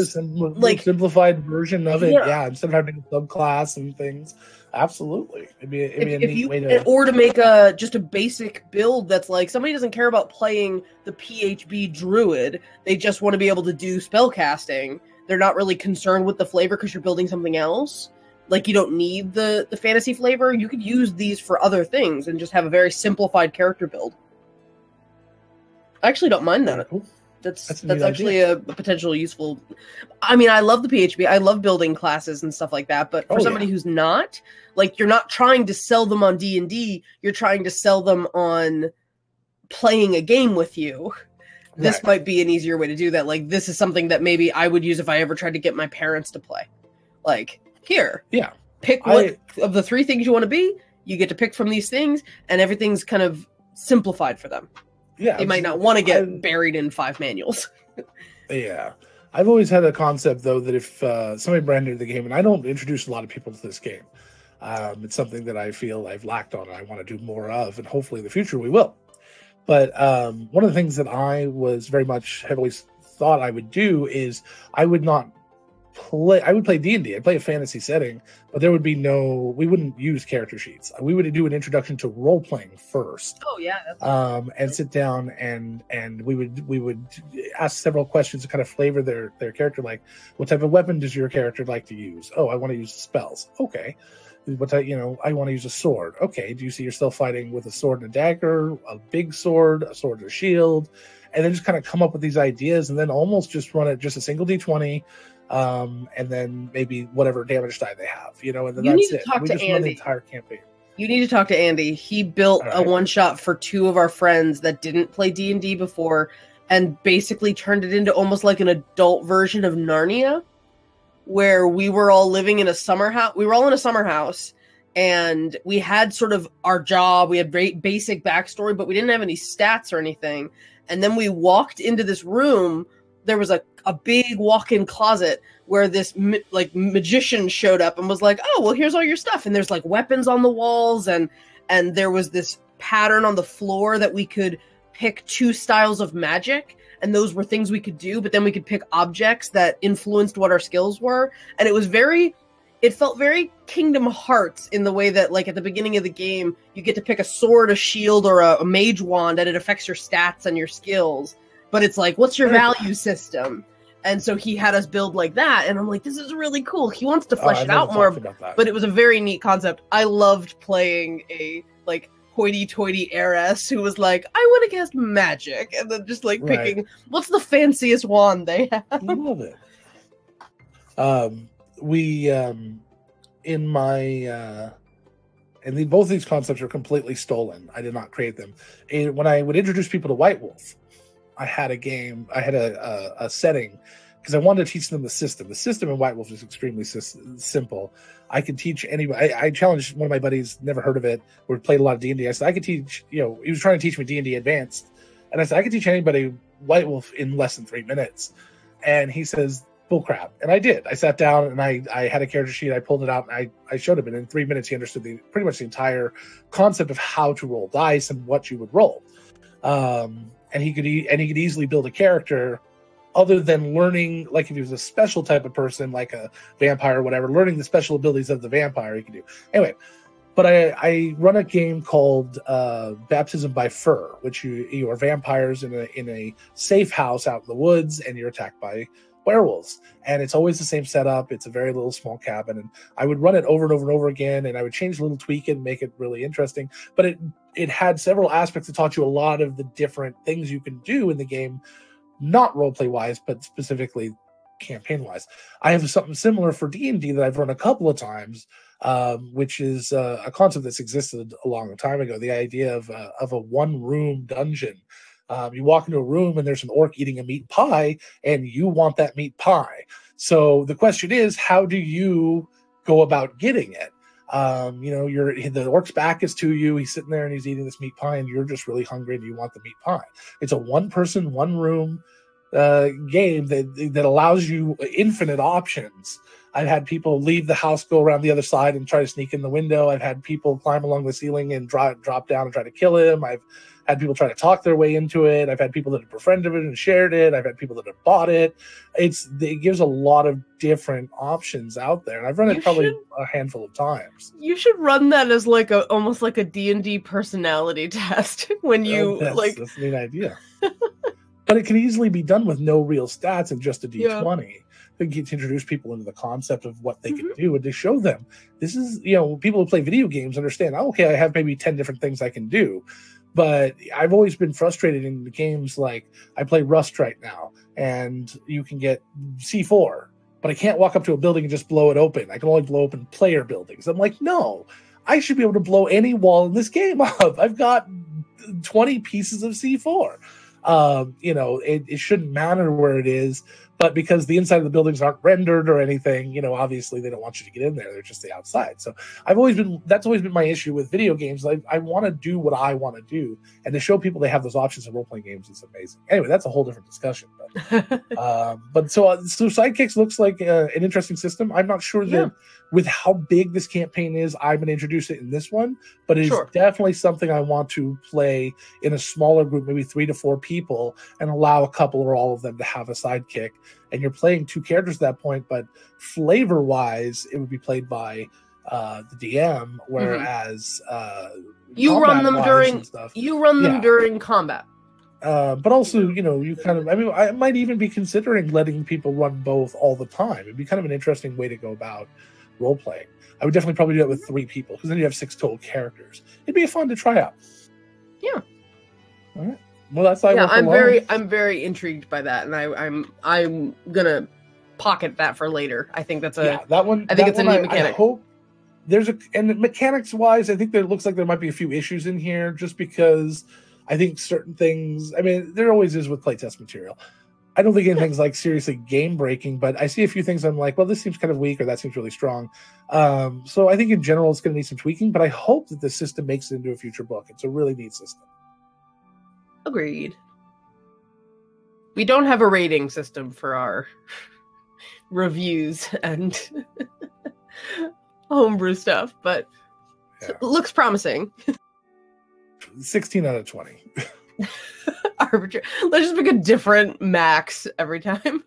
like simplified version of it. Yeah, instead of having a subclass and things. Absolutely, it'd be a neat way to. Or to make just a basic build that's like somebody doesn't care about playing the PHB druid. They just want to be able to do spell casting. They're not really concerned with the flavor because you're building something else. Like you don't need the fantasy flavor. You could use these for other things and just have a very simplified character build. I actually don't mind that. Cool. That's actually a potential useful. I mean, I love the PHB. I love building classes and stuff like that. But for somebody who's not, like, you're not trying to sell them on D&D. You're trying to sell them on playing a game with you. This might be an easier way to do that. Like, this is something that maybe I would use if I ever tried to get my parents to play. Like, here. Yeah. Pick what of the 3 things you want to be. You get to pick from these things, and everything's kind of simplified for them. Yeah, they might not want to get buried in 5 manuals. Yeah. I've always had a concept, though, that if somebody brand new to the game, and I don't introduce a lot of people to this game, it's something that I feel I've lacked on and I want to do more of, and hopefully in the future we will. But one of the things that I was have always thought I would do is I would play D&D. I'd play a fantasy setting, but there would be we wouldn't use character sheets. We would do an introduction to role playing first. Oh yeah. And sit down and we would ask several questions to kind of flavor their character. Like, what type of weapon does your character like to use? Oh, I want to use spells. Okay. What type, I want to use a sword. Okay. Do you see yourself fighting with a sword and a dagger, a big sword, a sword and a shield? And then just kind of come up with these ideas and then almost just run it just a single D20. And then maybe whatever damage die they have, and then that's it. We just run the entire campaign. You need to talk to Andy. He built a one-shot for 2 of our friends that didn't play D&D before and basically turned it into almost like an adult version of Narnia, where we were all living in a summer house. We were all in a summer house, and we had sort of our job. We had basic backstory, but we didn't have any stats or anything. And then we walked into this room. There was a big walk-in closet where this magician showed up and was like, oh, well, here's all your stuff. And there's like weapons on the walls. And there was this pattern on the floor that we could pick 2 styles of magic. And those were things we could do. But then we could pick objects that influenced what our skills were. And it felt very Kingdom Hearts in the way that, like, at the beginning of the game, you get to pick a sword, a shield, or a mage wand, and it affects your stats and your skills. But it's like, what's your value system? And so he had us build like that. And I'm like, this is really cool. He wants to flesh it out more. But it was a very neat concept. I loved playing a, like, hoity-toity heiress who was like, I want to cast magic. And then just, like, picking, what's the fanciest wand they have? I love it. Both these concepts are completely stolen. I did not create them. And when I would introduce people to White Wolf, I had a setting because I wanted to teach them the system. The system in White Wolf is extremely simple. I could teach anybody. I challenged one of my buddies, never heard of it, or played a lot of D&D. I said, I could teach, he was trying to teach me D&D Advanced. And I said, I could teach anybody White Wolf in less than 3 minutes. And he says, bullcrap. And I did. I sat down and I had a character sheet. I pulled it out and I showed him. And in 3 minutes, he understood pretty much the entire concept of how to roll dice and what you would roll. And he could easily build a character other than learning, like if he was a special type of person, like a vampire or whatever, learning the special abilities of the vampire he could do. Anyway, but I run a game called Baptism by Fur, which you are vampires in a safe house out in the woods, and you're attacked by werewolves. And it's always the same setup. It's a very little small cabin, and I would run it over and over and over again, and I would change a little, tweak it, and make it really interesting. But it had several aspects that taught you a lot of the different things you can do in the game, not roleplay wise, but specifically campaign wise. I have something similar for D&D that I've run a couple of times which is a concept that's existed a long time ago. The idea of a one-room dungeon. You walk into a room and there's an orc eating a meat pie, and you want that meat pie. So the question is, how do you go about getting it? The orc's back is to you. He's sitting there and he's eating this meat pie, and you're just really hungry and you want the meat pie. It's a one-person, one-room game that allows you infinite options. I've had people leave the house, go around the other side, and try to sneak in the window. I've had people climb along the ceiling and drop down and try to kill him. I've had people try to talk their way into it. I've had people that have befriended it and shared it. I've had people that have bought it. It gives a lot of different options out there, and I've run it probably a handful of times. You should run that as almost like a D&D personality test when you that's a neat idea. But it can easily be done with no real stats and just a D20. Yeah. To introduce people into the concept of what they can do and to show them this is, people who play video games understand, okay, I have maybe 10 different things I can do. But I've always been frustrated in the games. Like, I play Rust right now, and you can get C4, but I can't walk up to a building and just blow it open. I can only blow open player buildings. I'm like, no, I should be able to blow any wall in this game up. I've got 20 pieces of C4. It shouldn't matter where it is, but because the inside of the buildings aren't rendered or anything, obviously they don't want you to get in there. They're just the outside. So that's always been my issue with video games. I want to do what I want to do, and to show people they have those options in role-playing games is amazing. Anyway, that's a whole different discussion. So Sidekicks looks like an interesting system. I'm not sure that with how big this campaign is, I'm going to introduce it in this one, but it's definitely something I want to play in a smaller group, maybe 3 to 4 people, and allow a couple or all of them to have a sidekick. And you're playing 2 characters at that point, but flavor-wise, it would be played by the DM, whereas you run them during combat. But also, you kind of, I might even be considering letting people run both all the time. It'd be kind of an interesting way to go about role playing. I would definitely probably do that with 3 people, because then you have 6 total characters. It'd be fun to try out. Yeah. All right. Well, that's I'm very intrigued by that, and I'm gonna pocket that for later. I think that's that one. I think it's a neat mechanic. I hope and mechanics wise, I think it looks like there might be a few issues in here, just because I think certain things. There always is with playtest material. I don't think anything's like seriously game breaking, but I see a few things I'm like, well, this seems kind of weak, or that seems really strong. So I think in general it's going to need some tweaking, but I hope that the system makes it into a future book. It's a really neat system. Agreed. We don't have a rating system for our reviews and homebrew stuff, but it looks promising. 16 out of 20. Arbitrary. Let's just pick a different max every time.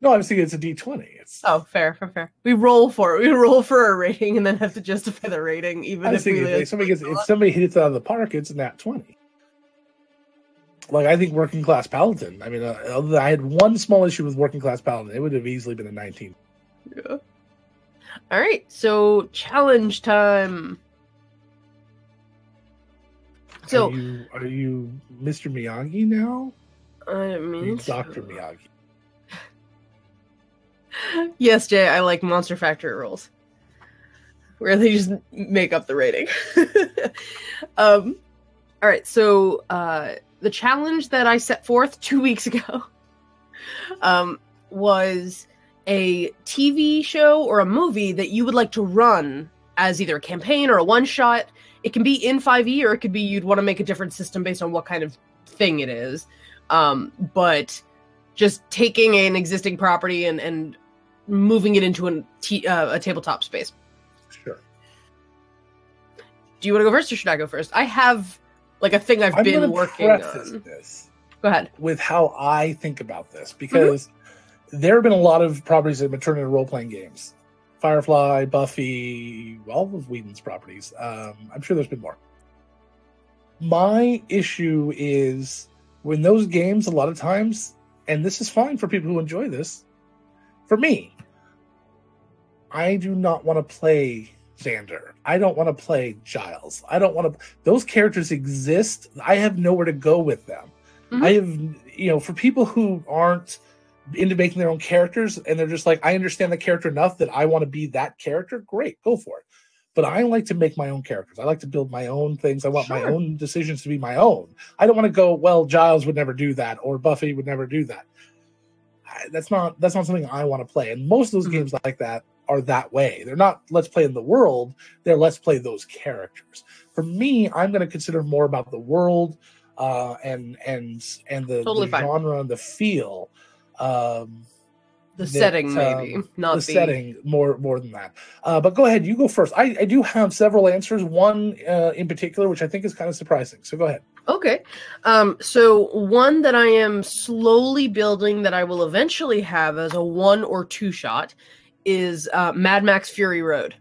No, I'm thinking it's a D20. Fair. We roll for it. We roll for a rating and then have to justify the rating, even if somebody hits it out of the park, it's a nat 20. Like, I think Working Class Paladin. I had one small issue with Working Class Paladin. It would have easily been a 19. Yeah. All right, so challenge time. So, are you Mr. Miyagi now? I mean, Dr. Miyagi. Yes, Jay. I like Monster Factory rules, where they just make up the rating. All right, so the challenge that I set forth 2 weeks ago was a TV show or a movie that you would like to run as either a campaign or a one-shot. It can be in 5e, or it could be you'd want to make a different system based on what kind of thing it is. But just taking an existing property and moving it into a tabletop space. Sure. Do you want to go first, or should I go first? I have a thing I've been working on. This go ahead. With how I think about this, because there have been a lot of properties that have been turned into role-playing games. Firefly, Buffy, all of Whedon's properties. I'm sure there's been more. My issue is when those games, a lot of times, and this is fine for people who enjoy this, for me, I do not want to play Xander. I don't want to play Giles. I don't want to. Those characters exist. I have nowhere to go with them. I have, for people who aren't into making their own characters, and they're just like, I understand the character enough that I want to be that character, great, go for it. But I like to make my own characters. I like to build my own things. I want my own decisions to be my own. I don't want to go, well, Giles would never do that, or Buffy would never do that. That's not something I want to play. And most of those games like that are that way. They're not let's play in the world. They're let's play those characters. For me, I'm going to consider more about the world and the genre and the feel. The setting, maybe not the setting more than that. But go ahead, you go first. I do have several answers. One in particular, which I think is kind of surprising. So go ahead. Okay. So one that I am slowly building that I will eventually have as a 1 or 2 shot is Mad Max Fury Road.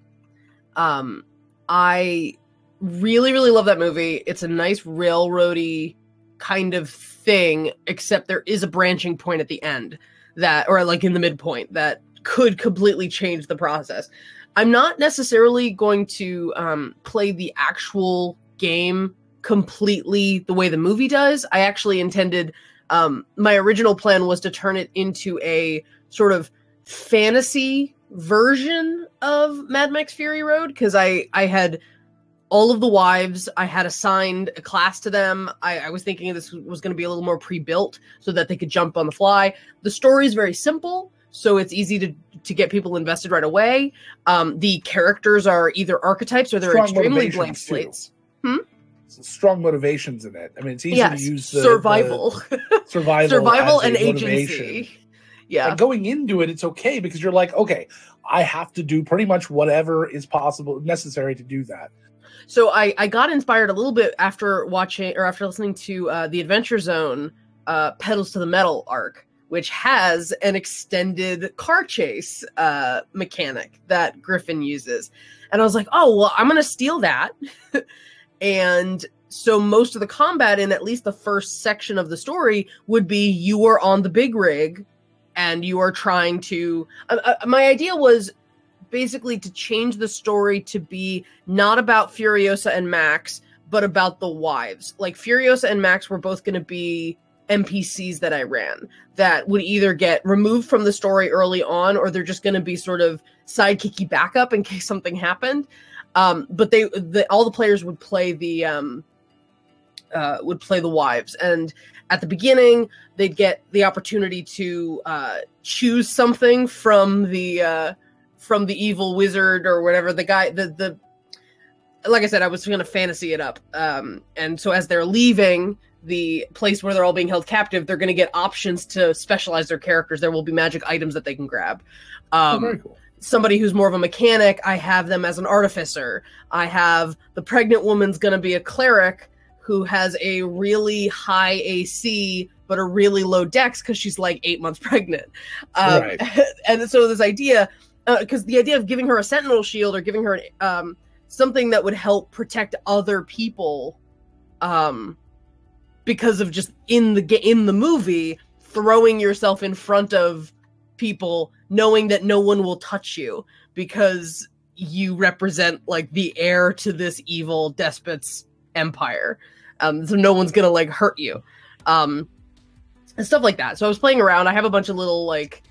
I really, really love that movie. It's a nice railroady kind of thing, except there is a branching point at the end that, or like in the midpoint, that could completely change the process. I'm not necessarily going to play the actual game completely the way the movie does. I actually intended, my original plan was to turn it into a sort of fantasy version of Mad Max Fury Road, because I had all of the wives, I had assigned a class to them. I was thinking this was going to be a little more pre-built so that they could jump on the fly. The story is very simple, so it's easy to get people invested right away. The characters are either archetypes or they're strong extremely blank slates. Strong motivations in it. I mean, it's easy to use survival and agency. Yeah. And going into it, it's okay because you're like, okay, I have to do pretty much whatever is possible, necessary to do that. So I got inspired a little bit after watching or after listening to the Adventure Zone Pedals to the Metal arc, which has an extended car chase mechanic that Griffin uses. And I was like, oh, well, I'm going to steal that. And so most of the combat in at least the first section of the story would be you are on the big rig and you are trying to... my idea was basically to change the story to be not about Furiosa and Max, but about the wives. Like, Furiosa and Max were both going to be NPCs that I ran that would either get removed from the story early on, or they're just going to be sort of sidekicky backup in case something happened. But all the players would play the wives, and at the beginning they'd get the opportunity to choose something from the evil wizard or whatever the guy. The like I said, I was going to fantasy it up, and so as they're leaving the place where they're all being held captive, they're going to get options to specialize their characters. There will be magic items that they can grab. Very cool. Somebody who's more of a mechanic, I have them as an artificer. I have the pregnant woman's going to be a cleric who has a really high AC but a really low dex because she's like 8 months pregnant. Right. And so this idea, because the idea of giving her a sentinel shield or giving her something that would help protect other people, because of just in the movie, throwing yourself in front of people, knowing that no one will touch you because you represent like the heir to this evil despot's empire. So no one's gonna like hurt you. And stuff like that. So I was playing around. I have a bunch of little like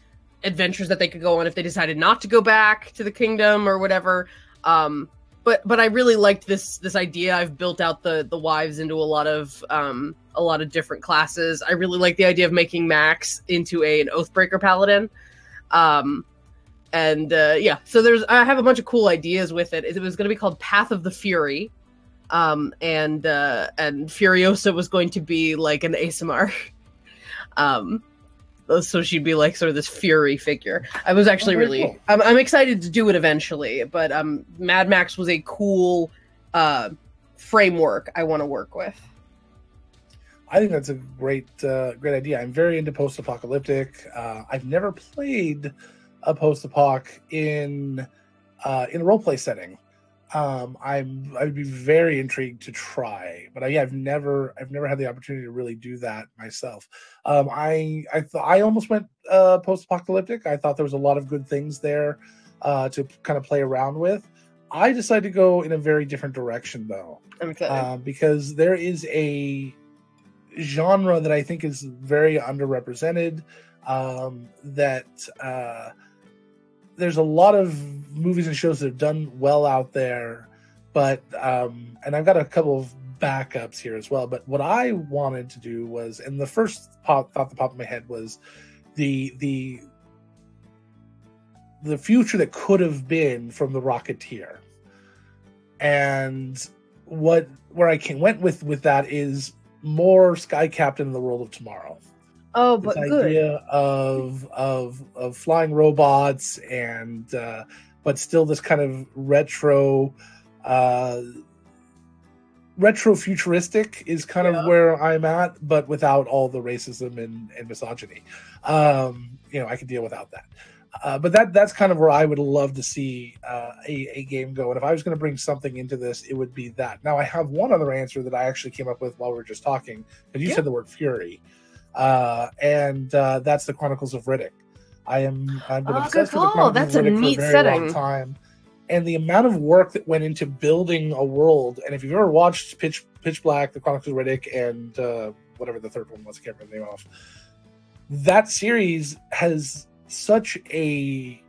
adventures that they could go on if they decided not to go back to the kingdom or whatever. But I really liked this idea. I've built out the wives into a lot of different classes. I really like the idea of making Max into an Oathbreaker paladin. Yeah, so I have a bunch of cool ideas with it. It was going to be called Path of the Fury. And Furiosa was going to be like an ASMR. So she'd be like sort of this fury figure. I was actually really cool. I'm excited to do it eventually, but Mad Max was a cool framework I want to work with. I think that's a great idea. I'm very into post-apocalyptic. I've never played a post-apoc in a roleplay setting. I'd be very intrigued to try, but I've never had the opportunity to really do that myself. I almost went post-apocalyptic. I thought there was a lot of good things there to kind of play around with. I decided to go in a very different direction though, because there is a genre that I think is very underrepresented. that there's a lot of movies and shows that have done well out there, but and I've got a couple of backups here as well. But what I wanted to do was, and the first thought that popped in my head was the future that could have been from The Rocketeer. And where I went with that is more Sky Captain in the World of Tomorrow. Oh, but this good. idea of flying robots and but still this kind of retro futuristic is kind of where I'm at, but without all the racism and misogyny. I can deal without that. But that's kind of where I would love to see a game go. And if I was going to bring something into this, it would be that. Now, I have one other answer that I actually came up with while we were just talking, because you said the word Fury. And that's the Chronicles of Riddick. I've been obsessed with the Chronicles of Riddick for a very long time. And the amount of work that went into building a world, and if you've ever watched Pitch Black, the Chronicles of Riddick, and whatever the third one was, I can't remember the name of, that series has such a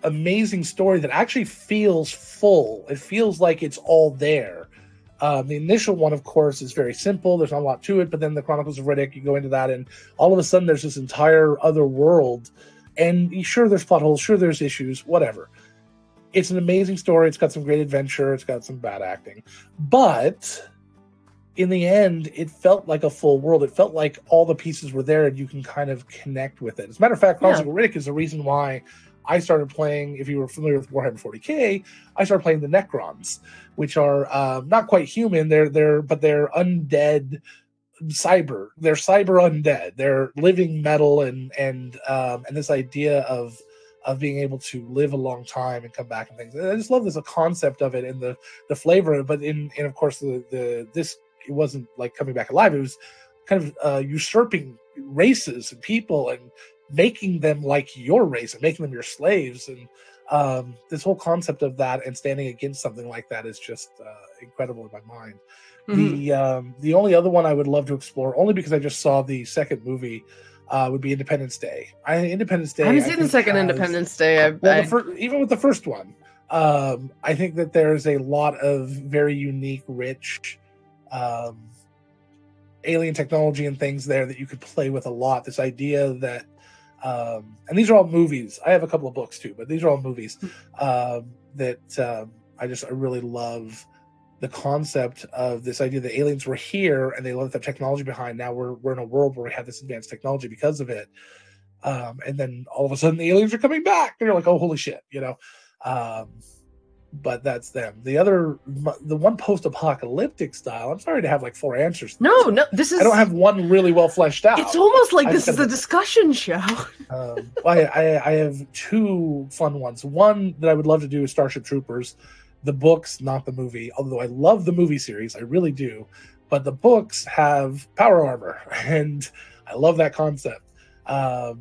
amazing story that actually feels full. It feels like it's all there. The initial one, of course, is very simple. There's not a lot to it, but then the Chronicles of Riddick, you go into that, and all of a sudden there's this entire other world. And sure, there's plot holes, sure, there's issues, whatever. It's an amazing story. It's got some great adventure. It's got some bad acting. But in the end, it felt like a full world. It felt like all the pieces were there and you can kind of connect with it. As a matter of fact, Chronicles of Riddick is the reason why I started playing, if you were familiar with Warhammer 40K, I started playing the Necrons, which are not quite human. They're undead cyber. They're cyber undead. They're living metal and this idea of being able to live a long time and come back and things. And I just love this concept of it and the flavor. But and of course this it wasn't like coming back alive. It was kind of usurping races and people and making them like your race and making them your slaves. And this whole concept of that and standing against something like that is just incredible in my mind. Mm-hmm. The only other one I would love to explore, only because I just saw the second movie, would be Independence Day. Independence Day. I haven't seen the second Independence Day. Even with the first one, I think that there's a lot of very unique, rich alien technology and things there that you could play with a lot. This idea that, and these are all movies. I have a couple of books too, but these are all movies that I really love. The concept of this idea that aliens were here and they left the technology behind. Now we're in a world where we have this advanced technology because of it. And then all of a sudden the aliens are coming back and you're like, oh, holy shit, but that's them. The one post-apocalyptic style, I'm sorry to have like four answers. No, I don't have one really well fleshed out. It's almost like this is a discussion show. I have two fun ones. One that I would love to do is Starship Troopers. The books, not the movie, although I love the movie series, I really do. But the books have power armor, and I love that concept. But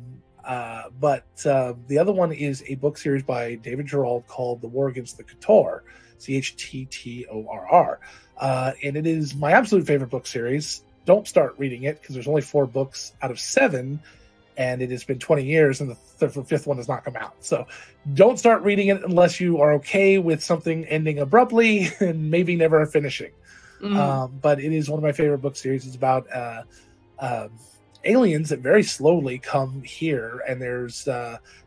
the other one is a book series by David Gerald called The War Against the Ch'Tor, Ch'Ttorr. And it is my absolute favorite book series. Don't start reading it, because there's only 4 books out of 7, and it has been 20 years, and the fifth one has not come out. So don't start reading it unless you are okay with something ending abruptly and maybe never finishing. But it is one of my favorite book series. It's about aliens that very slowly come here, and there's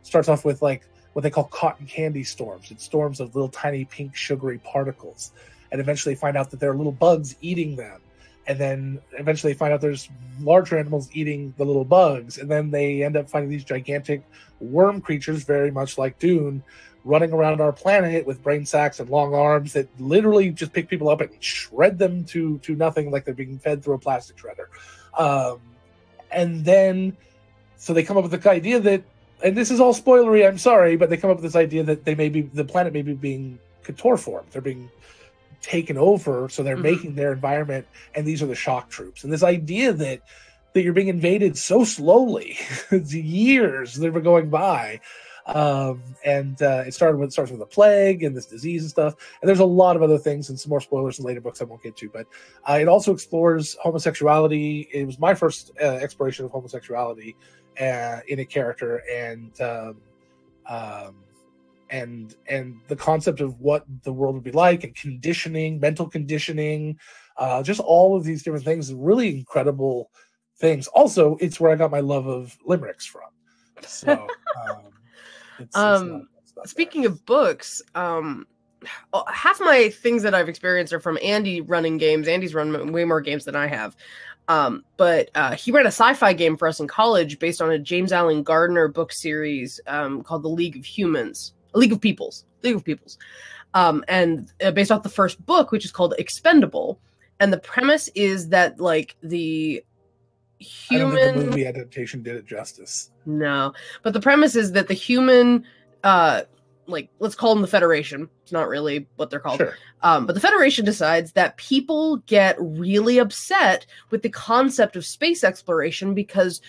starts off with like what they call cotton candy storms. It's storms of little tiny pink sugary particles, and eventually find out that there are little bugs eating them. And then eventually find out there's larger animals eating the little bugs. And then they end up finding these gigantic worm creatures, very much like Dune, running around our planet with brain sacs and long arms that literally just pick people up and shred them to nothing, like they're being fed through a plastic shredder. And then, so they come up with the idea that, and this is all spoilery, I'm sorry, but they come up with this idea that the planet may be being Ch'Tor formed. They're being taken over, so they're making their environment, and these are the shock troops. And this idea that you're being invaded so slowly, years that were going by, And it starts with a plague and this disease and stuff. And there's a lot of other things and some more spoilers in later books I won't get to. But it also explores homosexuality. It was my first exploration of homosexuality in a character, and the concept of what the world would be like, and conditioning, mental conditioning, just all of these different things, really incredible things. Also, it's where I got my love of limericks from. So, speaking of books, half my things that I've experienced are from Andy running games. Andy's run way more games than I have. But he ran a sci-fi game for us in college based on a James Allen Gardner book series called The League of Humans. League of Peoples. And based off the first book, which is called Expendable. And the premise is that, like, the human... I don't think the movie adaptation did it justice. No. But the premise is that the human... let's call them the Federation. It's not really what they're called. Sure. But the Federation decides that people get really upset with the concept of space exploration because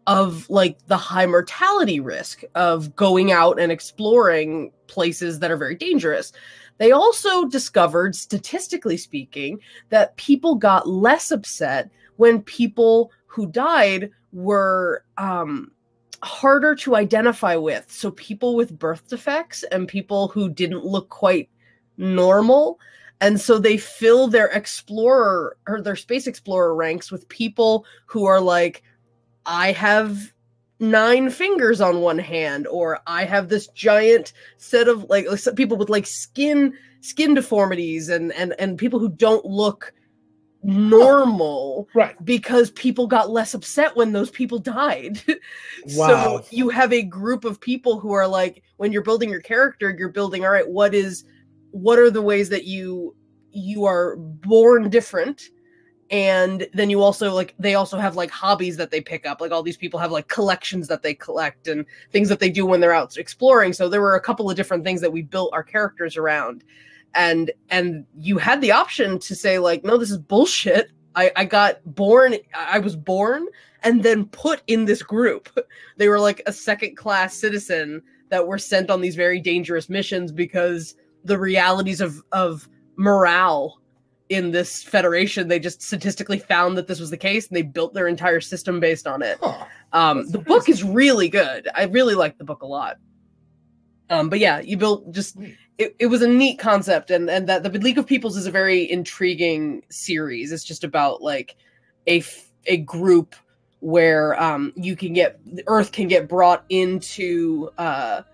of, like, the high mortality risk of going out and exploring places that are very dangerous. They also discovered, statistically speaking, that people got less upset when people who died were harder to identify with. So people with birth defects and people who didn't look quite normal. And so they fill their explorer or their space explorer ranks with people who are like, I have 9 fingers on one hand, or I have this giant set of like people with like skin deformities and people who don't look normal, right? Because people got less upset when those people died. Wow. So you have a group of people who are like, when you're building your character, you're building, all right, what are the ways that you are born different? And then you also, like, they also have like hobbies that they pick up. Like, all these people have like collections that they collect and things that they do when they're out exploring. So there were a couple of different things that we built our characters around. And you had the option to say, like, no, this is bullshit. I was born and then put in this group. They were like a second-class citizen that were sent on these very dangerous missions because the realities of morale in this federation, they just statistically found that this was the case, and they built their entire system based on it. The book is really good. I really like the book a lot. But yeah, you built just... It was a neat concept, and that the League of Peoples is a very intriguing series. It's just about like a group where Earth can get brought into a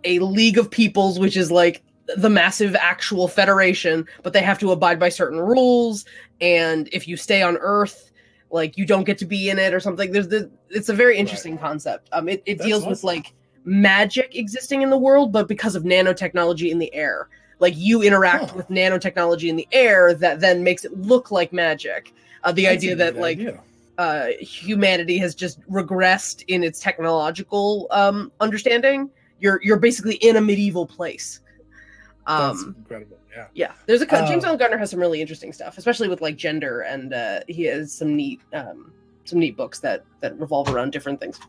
League of Peoples, which is like the massive actual federation, but they have to abide by certain rules, and if you stay on Earth, like, you don't get to be in it or something. It's a very interesting concept. It deals with like magic existing in the world, but because of nanotechnology in the air. Like, you interact with nanotechnology in the air that then makes it look like magic. The idea that like humanity has just regressed in its technological understanding. You're basically in a medieval place. That's incredible. Yeah. There's James Allen Gardner has some really interesting stuff, especially with like gender, and he has some neat books that revolve around different things.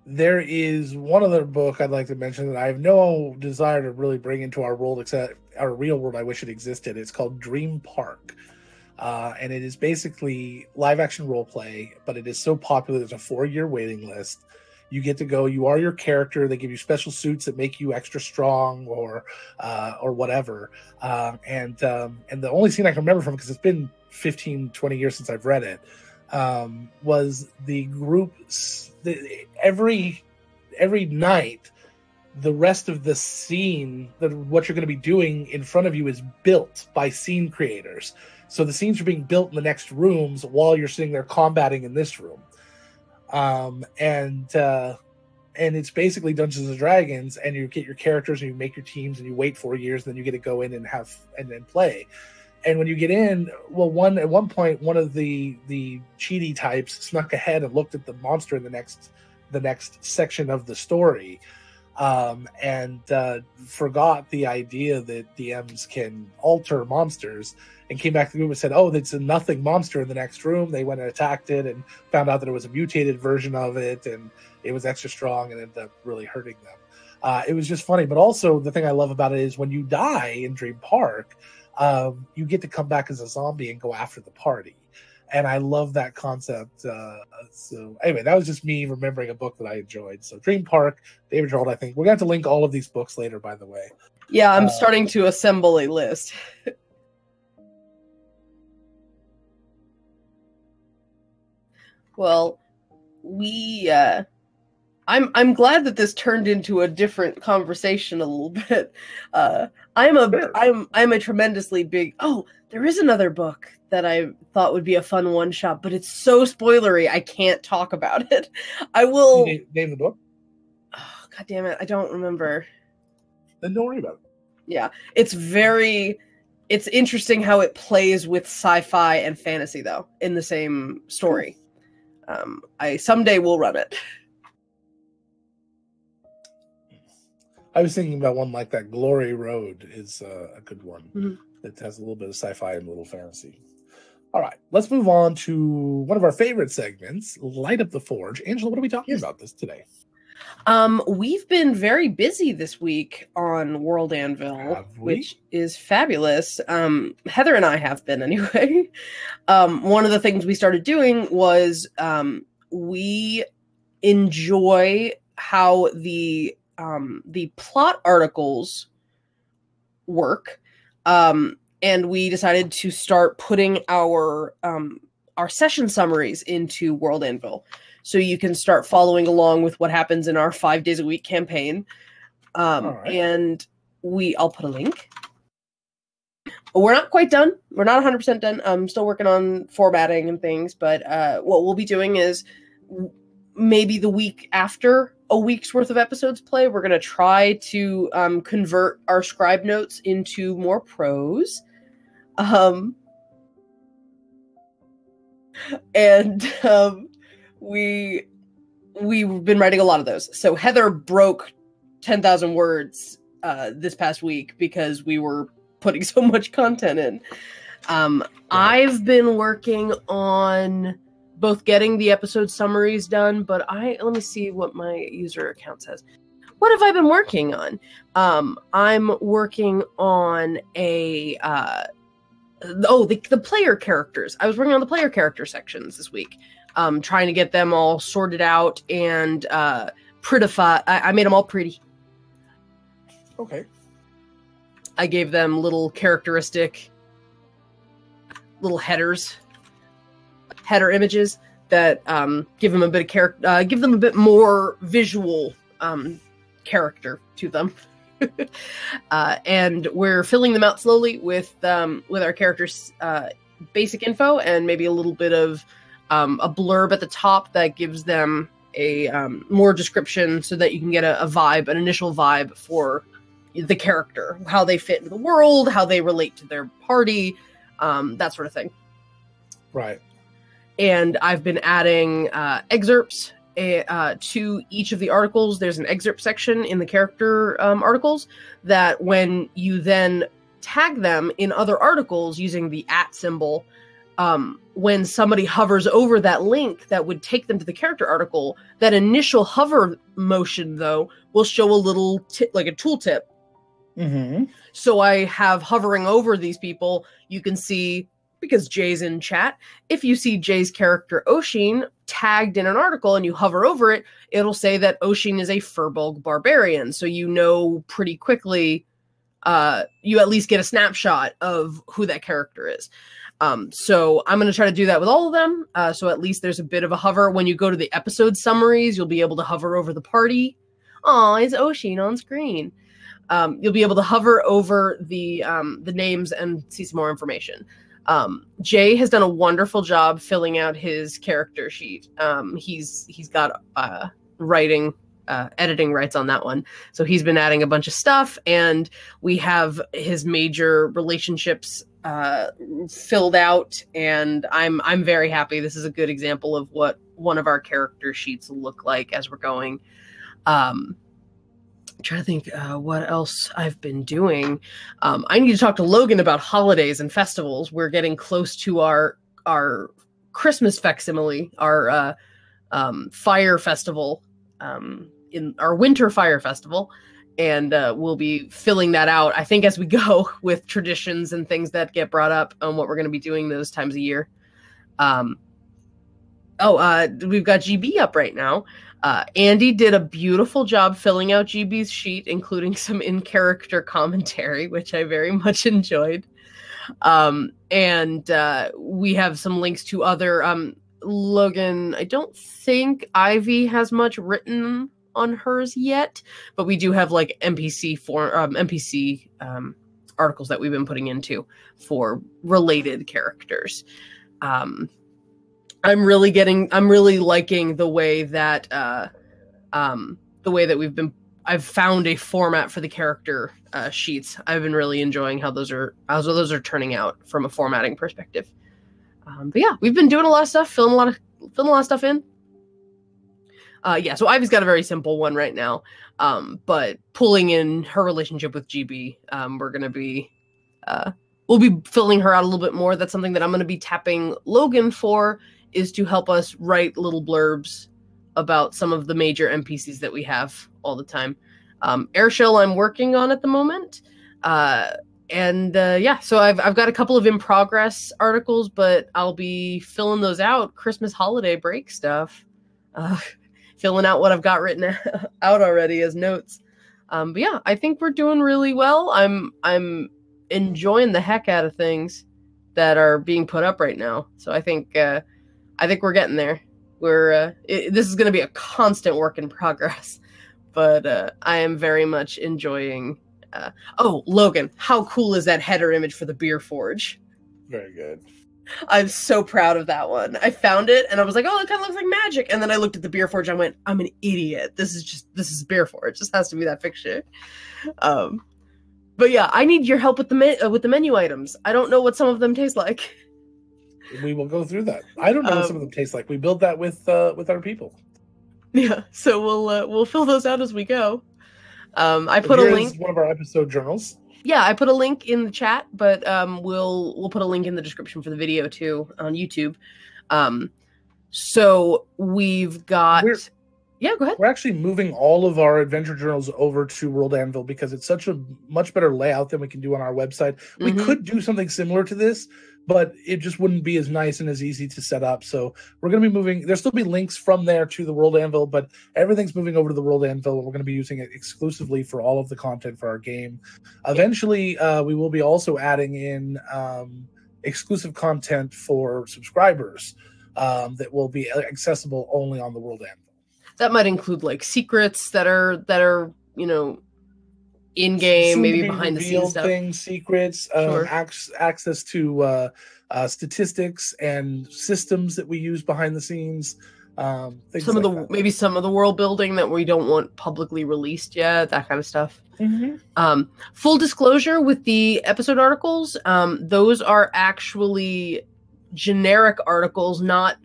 There is one other book I'd like to mention that I have no desire to really bring into our world, except our real world. I wish it existed. It's called Dream Park. And it is basically live action role play, but it is so popular. There's a 4-year waiting list. You get to go, you are your character. They give you special suits that make you extra strong or whatever. And the only scene I can remember from, because it's been 15, 20 years since I've read it, was the group. Every night, the rest of the scene, what you're going to be doing in front of you, is built by scene creators. So the scenes are being built in the next rooms while you're sitting there combating in this room. And it's basically Dungeons and Dragons, and you get your characters and you make your teams and you wait 4 years, and then you get to go in and then play. And when you get in, at one point, one of the cheaty types snuck ahead and looked at the monster in the next section of the story. and forgot the idea that DMs can alter monsters, and came back to the room and said, "Oh, that's a nothing monster in the next room." They went and attacked it and found out that it was a mutated version of it, and it was extra strong and ended up really hurting them. It was just funny. But also, the thing I love about it is when you die in Dream Park, you get to come back as a zombie and go after the party. And I love that concept. So anyway, that was just me remembering a book that I enjoyed. So Dream Park, David Gerald, I think. We're going to have to link all of these books later, by the way. Yeah, I'm starting to assemble a list. Well, I'm glad that this turned into a different conversation a little bit. I'm a tremendously big. Oh, there is another book that I thought would be a fun one shot, but it's so spoilery I can't talk about it. I will name the book. Oh, God damn it, I don't remember. Then don't worry about it. Yeah, it's interesting how it plays with sci-fi and fantasy though in the same story. I someday will run it. I was thinking about one like that. Glory Road is a good one. Mm-hmm. That has a little bit of sci-fi and a little fantasy. All right, let's move on to one of our favorite segments, Light Up the Forge. Angela, what are we talking about this today? We've been very busy this week on World Anvil, which is fabulous. Heather and I have been anyway. One of the things we started doing was we enjoy how the plot articles work. And we decided to start putting our session summaries into World Anvil. So you can start following along with what happens in our 5 days a week campaign. Right. And I'll put a link. We're not quite done. We're not 100% done. I'm still working on formatting and things, but what we'll be doing is maybe the week after a week's worth of episodes play, we're going to try to convert our scribe notes into more prose. We've been writing a lot of those. So Heather broke 10,000 words this past week because we were putting so much content in. I've been working on both getting the episode summaries done, but let me see what my user account says. What have I been working on? I'm working on the player characters. I was working on the player character sections this week, trying to get them all sorted out and prettify. I made them all pretty. Okay. I gave them little characteristic little header images that give them a bit of character, give them a bit more visual character to them. And we're filling them out slowly with our characters' basic info and maybe a little bit of a blurb at the top that gives them a more description so that you can get an initial vibe for the character, how they fit into the world, how they relate to their party, that sort of thing. Right. And I've been adding excerpts to each of the articles. There's an excerpt section in the character articles that when you then tag them in other articles using the @ symbol, when somebody hovers over that link that would take them to the character article, that initial hover motion, though, will show a little like a tooltip. Mm-hmm. So I have hovering over these people. You can see, because Jay's in chat, if you see Jay's character Oshin tagged in an article and you hover over it, it'll say that Oshin is a Furbolg barbarian. So you know pretty quickly, you at least get a snapshot of who that character is. So I'm going to try to do that with all of them. So at least there's a bit of a hover. When you go to the episode summaries, you'll be able to hover over the party. Oh, it's Oshin on screen. You'll be able to hover over the names and see some more information. Jay has done a wonderful job filling out his character sheet. He's got editing rights on that one. So he's been adding a bunch of stuff, and we have his major relationships filled out, and I'm very happy. This is a good example of what one of our character sheets will look like as we're going. trying to think what else I've been doing. I need to talk to Logan about holidays and festivals. We're getting close to our Christmas facsimile, our fire festival, in our winter fire festival, and we'll be filling that out, I think, as we go, with traditions and things that get brought up on what we're going to be doing those times a year. We've got GB up right now. Andy did a beautiful job filling out GB's sheet, including some in-character commentary, which I very much enjoyed. And we have some links to other Logan. I don't think Ivy has much written on hers yet, but we do have like NPC articles that we've been putting into for related characters. I'm really liking the way that I've found a format for the character sheets. I've been really enjoying how those are turning out from a formatting perspective. But yeah, we've been doing a lot of stuff, filling a lot of stuff in. So Ivy's got a very simple one right now, but pulling in her relationship with GB, we'll be filling her out a little bit more. That's something that I'm going to be tapping Logan for, is to help us write little blurbs about some of the major NPCs that we have all the time. Airshell I'm working on at the moment. So I've got a couple of in progress articles, but I'll be filling those out. Christmas holiday break stuff. Filling out what I've got written out already as notes. But yeah, I think we're doing really well. I'm enjoying the heck out of things that are being put up right now. So I think we're getting there. This is going to be a constant work in progress, but I am very much enjoying. Logan, how cool is that header image for the Beer Forge? Very good. I'm so proud of that one. I found it and I was like, oh, it kind of looks like magic. And then I looked at the Beer Forge and I went, I'm an idiot. This is Beer Forge. This has to be that picture. But yeah, I need your help with the menu items. I don't know what some of them taste like. We will go through that. I don't know what some of them taste like. We build that with our people. Yeah, so we'll fill those out as we go. I put a link. One of our episode journals. Yeah, I put a link in the chat, but we'll put a link in the description for the video too on YouTube. So we've got. Yeah, go ahead. We're actually moving all of our adventure journals over to World Anvil because it's such a much better layout than we can do on our website. Mm-hmm. We could do something similar to this, but it just wouldn't be as nice and as easy to set up. So we're going to be moving. There'll still be links from there to the World Anvil, but everything's moving over to the World Anvil. And we're going to be using it exclusively for all of the content for our game. Eventually, we will be also adding in exclusive content for subscribers that will be accessible only on the World Anvil. That might include like secrets that are in game, maybe behind the scenes stuff. Secrets, sure. Access to statistics and systems that we use behind the scenes. Maybe some of the world building that we don't want publicly released yet. That kind of stuff. Mm-hmm. Full disclosure with the episode articles, those are actually generic articles, not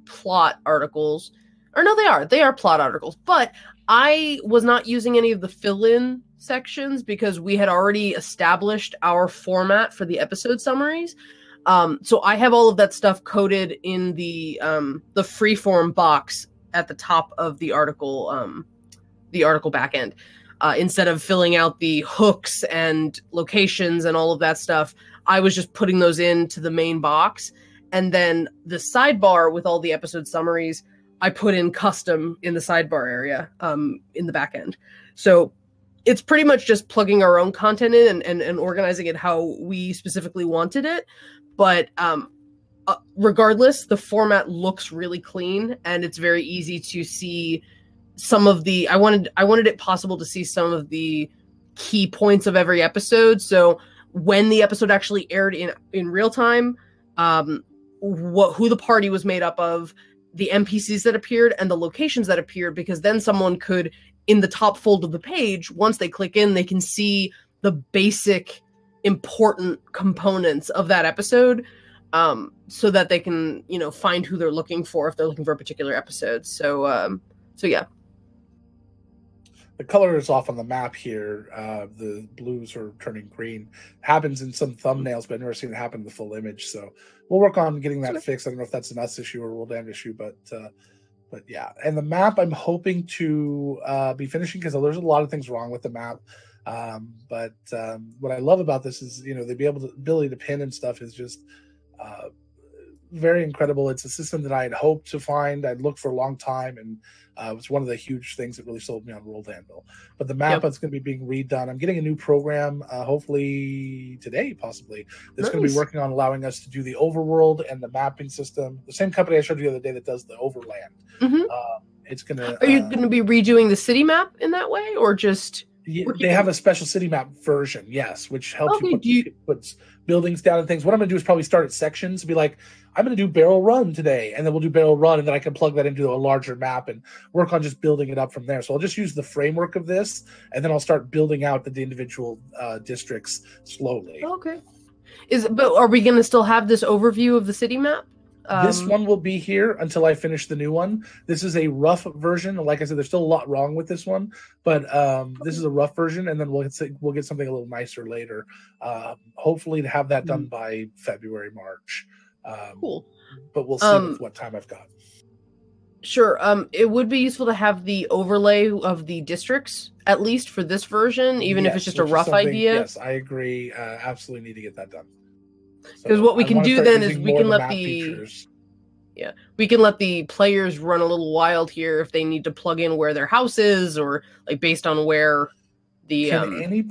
plot articles. Or no, they are plot articles, but I was not using any of the fill-in sections because we had already established our format for the episode summaries. So I have all of that stuff coded in the freeform box at the top of the article backend. Instead of filling out the hooks and locations and all of that stuff, I was just putting those into the main box. And then the sidebar with all the episode summaries, I put in custom in the sidebar area in the back end. So it's pretty much just plugging our own content in and organizing it how we specifically wanted it. But regardless, the format looks really clean and it's very easy to see some of the... I wanted it possible to see some of the key points of every episode. So when the episode actually aired in real time, who the party was made up of, the NPCs that appeared and the locations that appeared, because then someone could, in the top fold of the page, once they click in, they can see the basic important components of that episode, so that they can, find who they're looking for if they're looking for a particular episode. So yeah. the color is off on the map here. The blues are turning green. Happens in some thumbnails, but I've never seen it happen in the full image. So we'll work on getting that fixed. I don't know if that's an us issue or a World End issue, but yeah. And the map, I'm hoping to be finishing because there's a lot of things wrong with the map. But what I love about this is, the ability to pin and stuff is just very incredible. It's a system that I had hoped to find. I'd looked for a long time, and it was one of the huge things that really sold me on World Anvil. But the map is going to be being redone. I'm getting a new program, hopefully today, possibly. That's going to be working on allowing us to do the overworld and the mapping system. The same company I showed you the other day that does the overland. It's going to. Are you going to be redoing the city map in that way, or just? They have a special city map version, yes, which helps you put buildings down and things. What I'm going to do is probably start at sections and be like, I'm going to do Barrel Run today, and then we'll do Barrel Run, and then I can plug that into a larger map and work on just building it up from there. So I'll just use the framework of this, and then I'll start building out the individual districts slowly. Okay. But are we going to still have this overview of the city map? This one will be here until I finish the new one. This is a rough version. Like I said, there's still a lot wrong with this one, but this is a rough version, and then we'll get something a little nicer later. Hopefully to have that done by February, March. Cool. But we'll see with what time I've got. Sure. It would be useful to have the overlay of the districts, at least for this version, even if it's just a rough idea. Yes, I agree. Absolutely need to get that done. Because what we can do then is we can let we can let the players run a little wild here if they need to plug in where their house is, or like based on where the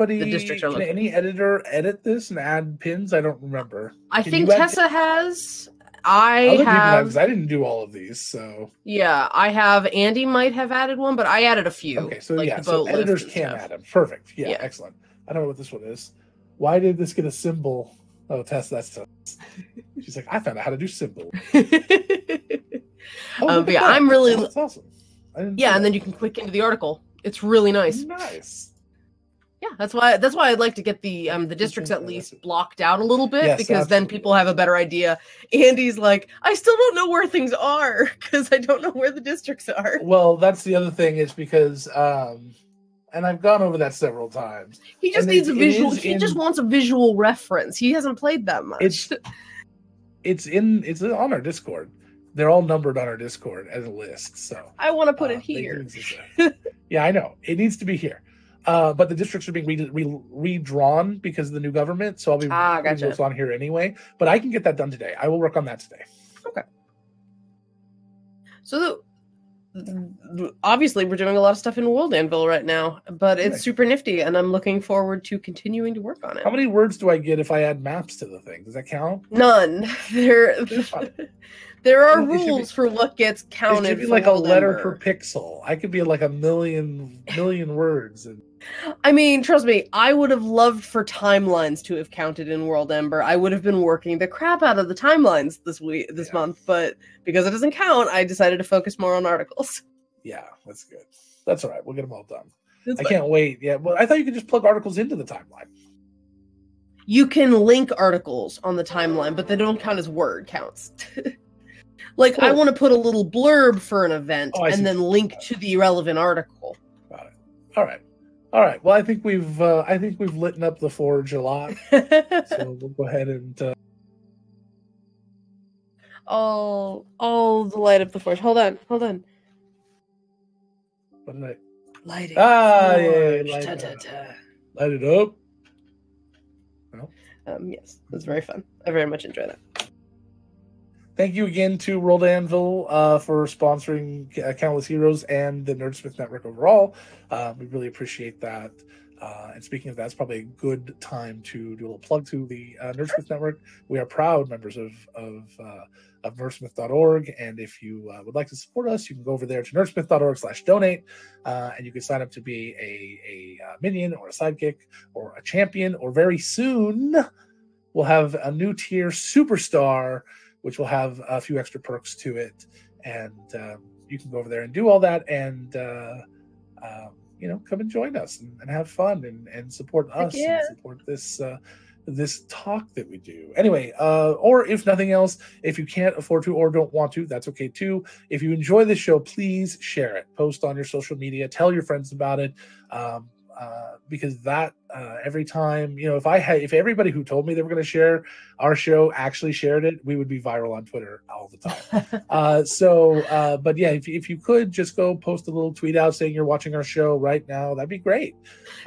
districts are located. Can any editor edit this and add pins? I don't remember. I think Tessa has. I have. I didn't do all of these, so yeah, I have. Andy might have added one, but I added a few. Okay, so so editors can add them. Perfect. Yeah, excellent. I don't know what this one is. Why did this get a symbol? Oh, Tess, that's Tess. She's like, I found out how to do symbol. I'm really. That's awesome. And then you can click into the article. It's really nice. Nice. Yeah, that's why I'd like to get the districts at least blocked out a little bit, because then people have a better idea. Andy's like, I still don't know where things are because I don't know where the districts are. Well, that's the other thing is because. And I've gone over that several times. He just needs a visual. He just wants a visual reference. He hasn't played that much. It's on our Discord. They're all numbered on our Discord as a list. So I want to put it here. Yeah, I know it needs to be here. But the districts are being redrawn because of the new government. So I'll be putting those on here anyway. But I can get that done today. I will work on that today. Okay. So obviously we're doing a lot of stuff in World Anvil right now, but it's super nifty, and I'm looking forward to continuing to work on it. How many words do I get if I add maps to the thing? Does that count? None. There are rules for what gets counted. It should be like a letter per pixel. I could be like a million words. I mean, trust me, I would have loved for timelines to have counted in World Ember. I would have been working the crap out of the timelines this month, but because it doesn't count, I decided to focus more on articles. Yeah, that's good. That's all right. We'll get them all done. I can't wait. Yeah, well, I thought you could just plug articles into the timeline. You can link articles on the timeline, but they don't count as word counts. Like, I want to put a little blurb for an event and then link to the relevant article. Got it. All right. Well, I think we've lit up the forge a lot. So we'll go ahead and all the light up the forge. Hold on. What did I light it? Light it up. No? Yes, it was very fun. I very much enjoyed that. Thank you again to World Anvil for sponsoring Countless Heroes and the Nerdsmith Network overall. We really appreciate that. And speaking of that, it's probably a good time to do a little plug to the Nerdsmith Network. We are proud members of nerdsmith.org. And if you would like to support us, you can go over there to nerdsmith.org/donate. And you can sign up to be a minion or a sidekick or a champion. Or very soon, we'll have a new tier, Superstar, which will have a few extra perks to it. And you can go over there and do all that and, come and join us and have fun and support us and support this this talk that we do. Anyway, or if nothing else, if you can't afford to or don't want to, that's okay too. If you enjoy this show, please share it. Post on your social media. Tell your friends about it. Because that every time, if everybody who told me they were going to share our show actually shared it, we would be viral on Twitter all the time. But yeah, if you could just go post a little tweet out saying you're watching our show right now, that'd be great.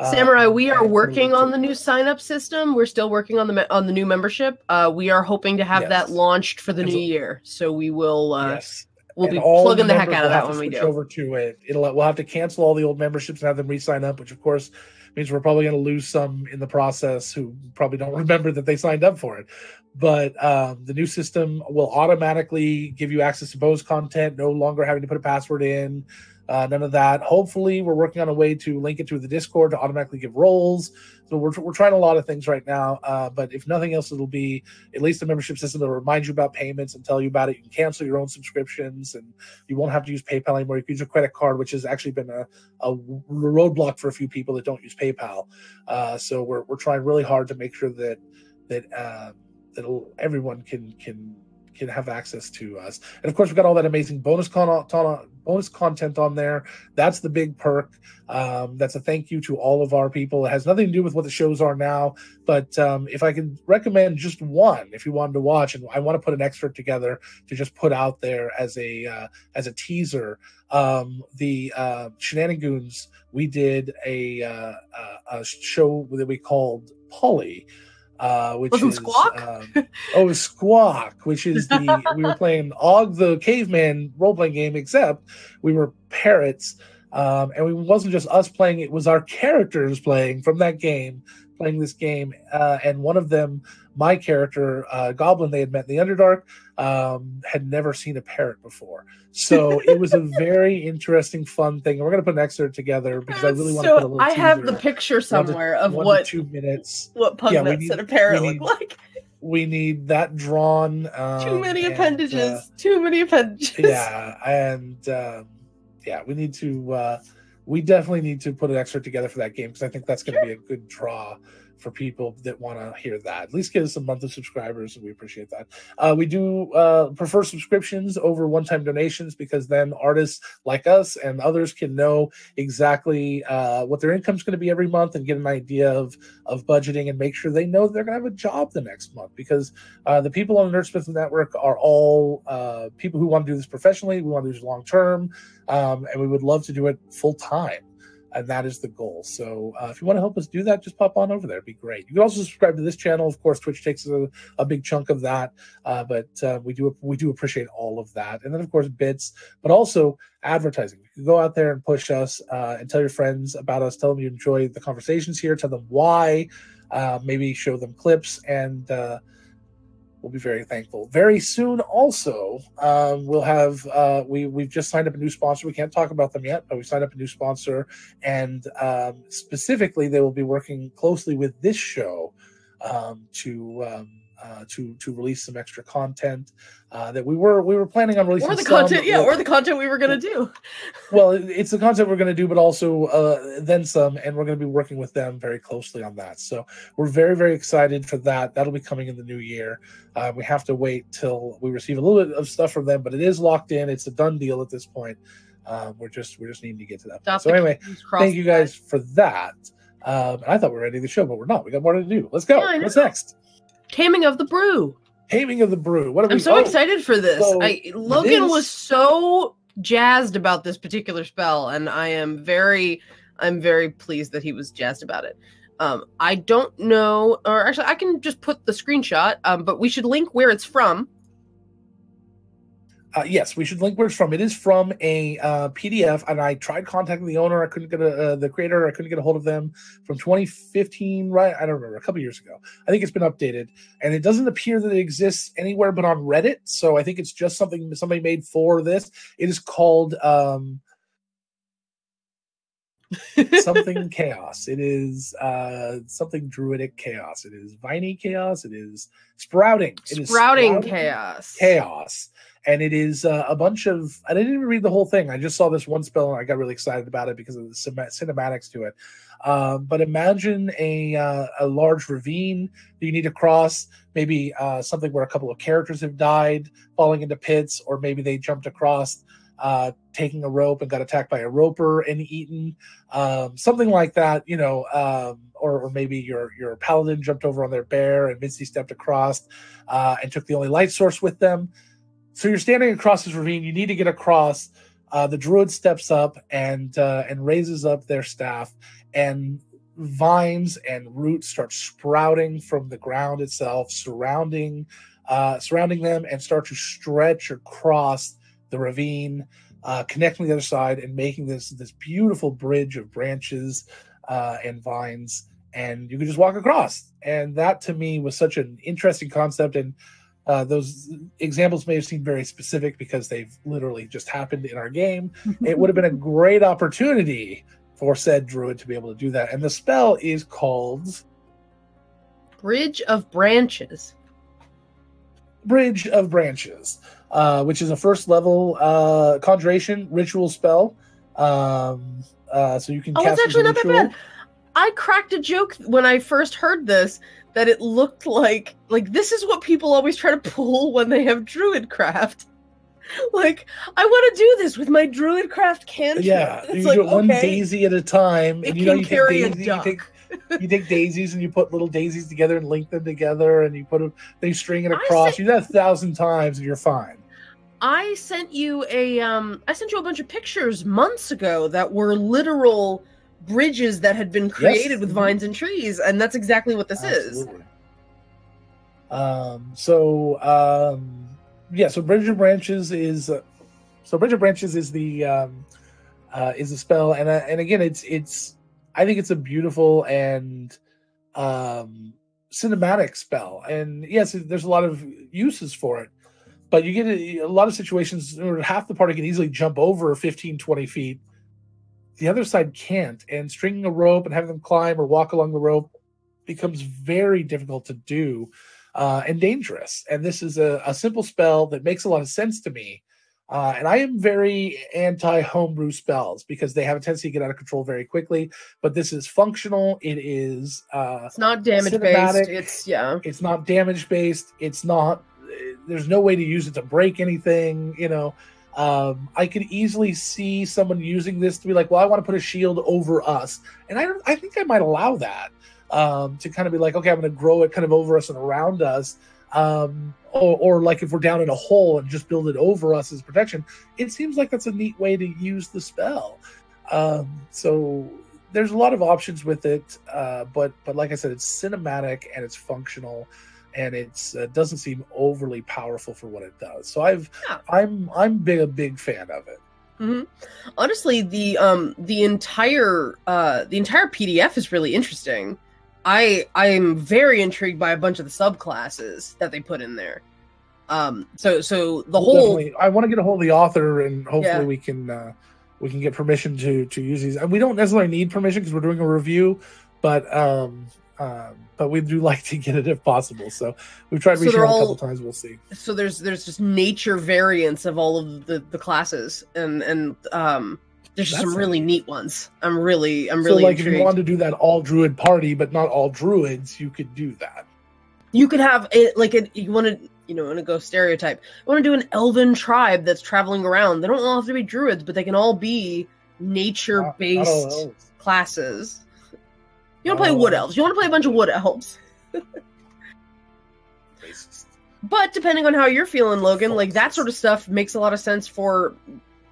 Samurai, we are working on the new sign-up system. We're still working on the new membership. We are hoping to have that launched for the new year. So we will. Yes. We'll be plugging the heck out of that when we do. Over to it. We'll have to cancel all the old memberships and have them re-sign up, which of course means we're probably going to lose some in the process who probably don't remember that they signed up for it. But the new system will automatically give you access to bonus content, no longer having to put a password in, none of that. Hopefully, we're working on a way to link it to the Discord to automatically give roles. So we're trying a lot of things right now. But if nothing else, it'll be at least a membership system that will remind you about payments and tell you about it. You can cancel your own subscriptions, and you won't have to use PayPal anymore. You can use a credit card, which has actually been a roadblock for a few people that don't use PayPal. So we're trying really hard to make sure that everyone can have access to us. And of course, we've got all that amazing bonus content on there. That's the big perk. That's a thank you to all of our people. It has nothing to do with what the shows are now, but if I could recommend just one, if you wanted to watch, and I want to put an excerpt together to just put out there as a teaser, the Shenanigans, we did a show that we called Polly. Which wasn't is Squawk? Squawk, which is we were playing Og the Caveman role-playing game, except we were parrots, and it wasn't just us playing, it was our characters playing from that game, playing this game, and one of them, my character, Goblin, they had met in the Underdark, had never seen a parrot before. So it was a very interesting, fun thing. And we're going to put an excerpt together because I really want to put a little I teaser. have the picture somewhere of what 2 minutes. What Pugnuts and a parrot look like. We need that drawn. Too many appendages. Too many appendages. Yeah, and we need to. We definitely need to put an excerpt together for that game because I think that's going to be a good draw for people that want to hear that. At least get us a month of subscribers, and we appreciate that. We do prefer subscriptions over one-time donations because then artists like us and others can know exactly what their income is going to be every month and get an idea of budgeting and make sure they know that they're going to have a job the next month, because the people on the Nerdsmith Network are all people who want to do this professionally. We want to do this long-term, and we would love to do it full-time. And that is the goal. So if you want to help us do that, just pop on over there. It'd be great. You can also subscribe to this channel. Of course, Twitch takes a big chunk of that, but we do appreciate all of that. And then, of course, bits, but also advertising. You can go out there and push us and tell your friends about us. Tell them you enjoy the conversations here. Tell them why. Maybe show them clips, and we'll be very thankful. Very soon, also, we'll have we've just signed up a new sponsor. We can't talk about them yet, but we signed up a new sponsor, and specifically, they will be working closely with this show to release some extra content that we were planning on releasing. Or the content, or the content we were going to do. Well, it's the content we're going to do, but also then some, and we're going to be working with them very closely on that. So we're very, very excited for that. That'll be coming in the new year. We have to wait till we receive a little bit of stuff from them, but it is locked in. It's a done deal at this point. We're just needing to get to that point. So anyway, thank you guys for that. I thought we were ready to the show, but we're not. We got more to do. Let's go. What's next? Taming of the Brew. Taming of the Brew. What are I'm so excited for this. Logan was so jazzed about this particular spell, and I'm very pleased that he was jazzed about it. I don't know, or actually I can just put the screenshot, but we should link where it's from. Yes, we should link where it's from. It is from a PDF, and I tried contacting the owner. I couldn't get the creator. I couldn't get a hold of them from 2015, right? I don't remember, a couple years ago. I think it's been updated, and it doesn't appear that it exists anywhere but on Reddit. So I think it's just something somebody made for this. It is called something chaos. It is something druidic chaos. It is viney chaos. It is sprouting. It is sprouting chaos. Chaos. and it is a bunch of. I didn't even read the whole thing. I just saw this one spell and I got really excited about it because of the cinematics to it. But imagine a large ravine that you need to cross. Maybe something where a couple of characters have died, falling into pits, or maybe they jumped across, taking a rope and got attacked by a roper and eaten. Something like that, or maybe your paladin jumped over on their bear and Misty stepped across and took the only light source with them. So you're standing across this ravine. You need to get across. The druid steps up and raises up their staff, and vines and roots start sprouting from the ground itself, surrounding them, and start to stretch across the ravine, connecting the other side and making this beautiful bridge of branches and vines. And you can just walk across. And that to me was such an interesting concept. And those examples may have seemed very specific because they've literally just happened in our game. It would have been a great opportunity for said druid to be able to do that. And the spell is called Bridge of Branches. Bridge of Branches, which is a first level conjuration ritual spell. So you can cast it's actually not that bad. I cracked a joke when I first heard this that it looked like this is what people always try to pull when they have druidcraft. Like, I want to do this with my druidcraft cantrip. Yeah, it's you do it one daisy at a time, and you carry take daisy, you take daisies and you put little daisies together and link them together, and you put them, they string it across. You do that 1,000 times, and you're fine. I sent you a bunch of pictures months ago that were literal bridges that had been created with vines and trees, and that's exactly what this is. So Bridge of Branches is the spell, and again, it's I think it's a beautiful and cinematic spell, and yes, there's a lot of uses for it, but you get a lot of situations where half the party can easily jump over 15, 20 feet. The other side can't, and stringing a rope and having them climb or walk along the rope becomes very difficult to do and dangerous. And this is a simple spell that makes a lot of sense to me. And I am very anti-homebrew spells because they have a tendency to get out of control very quickly. But this is functional. It is it's not damage-based. It's not damage-based. It's not... There's no way to use it to break anything, I could easily see someone using this to be like, well, I want to put a shield over us. And I think I might allow that to kind of be like, okay, I'm going to grow it kind of over us and around us. Or like if we're down in a hole and just build it over us as protection. It seems like that's a neat way to use the spell. So there's a lot of options with it. But like I said, it's cinematic and it's functional. And it doesn't seem overly powerful for what it does. So I'm a big fan of it. Mm-hmm. Honestly, the entire PDF is really interesting. I'm very intrigued by a bunch of the subclasses that they put in there. So the whole. Definitely. I want to get a hold of the author, and hopefully we can get permission to use these. And we don't necessarily need permission because we're doing a review, but we do like to get it if possible. So we've tried reaching out a couple times. We'll see. So there's just nature variants of all of the classes, and there's just some really neat ones. I'm really so like intrigued. If you wanted to do that all druid party, but not all druids, you could do that. You could have it you want to go stereotype. You want to do an elven tribe that's traveling around. They don't all have to be druids, but they can all be nature-based classes. You want to play wood elves. You want to play a bunch of wood elves. But depending on how you're feeling, Logan, like that sort of stuff makes a lot of sense for...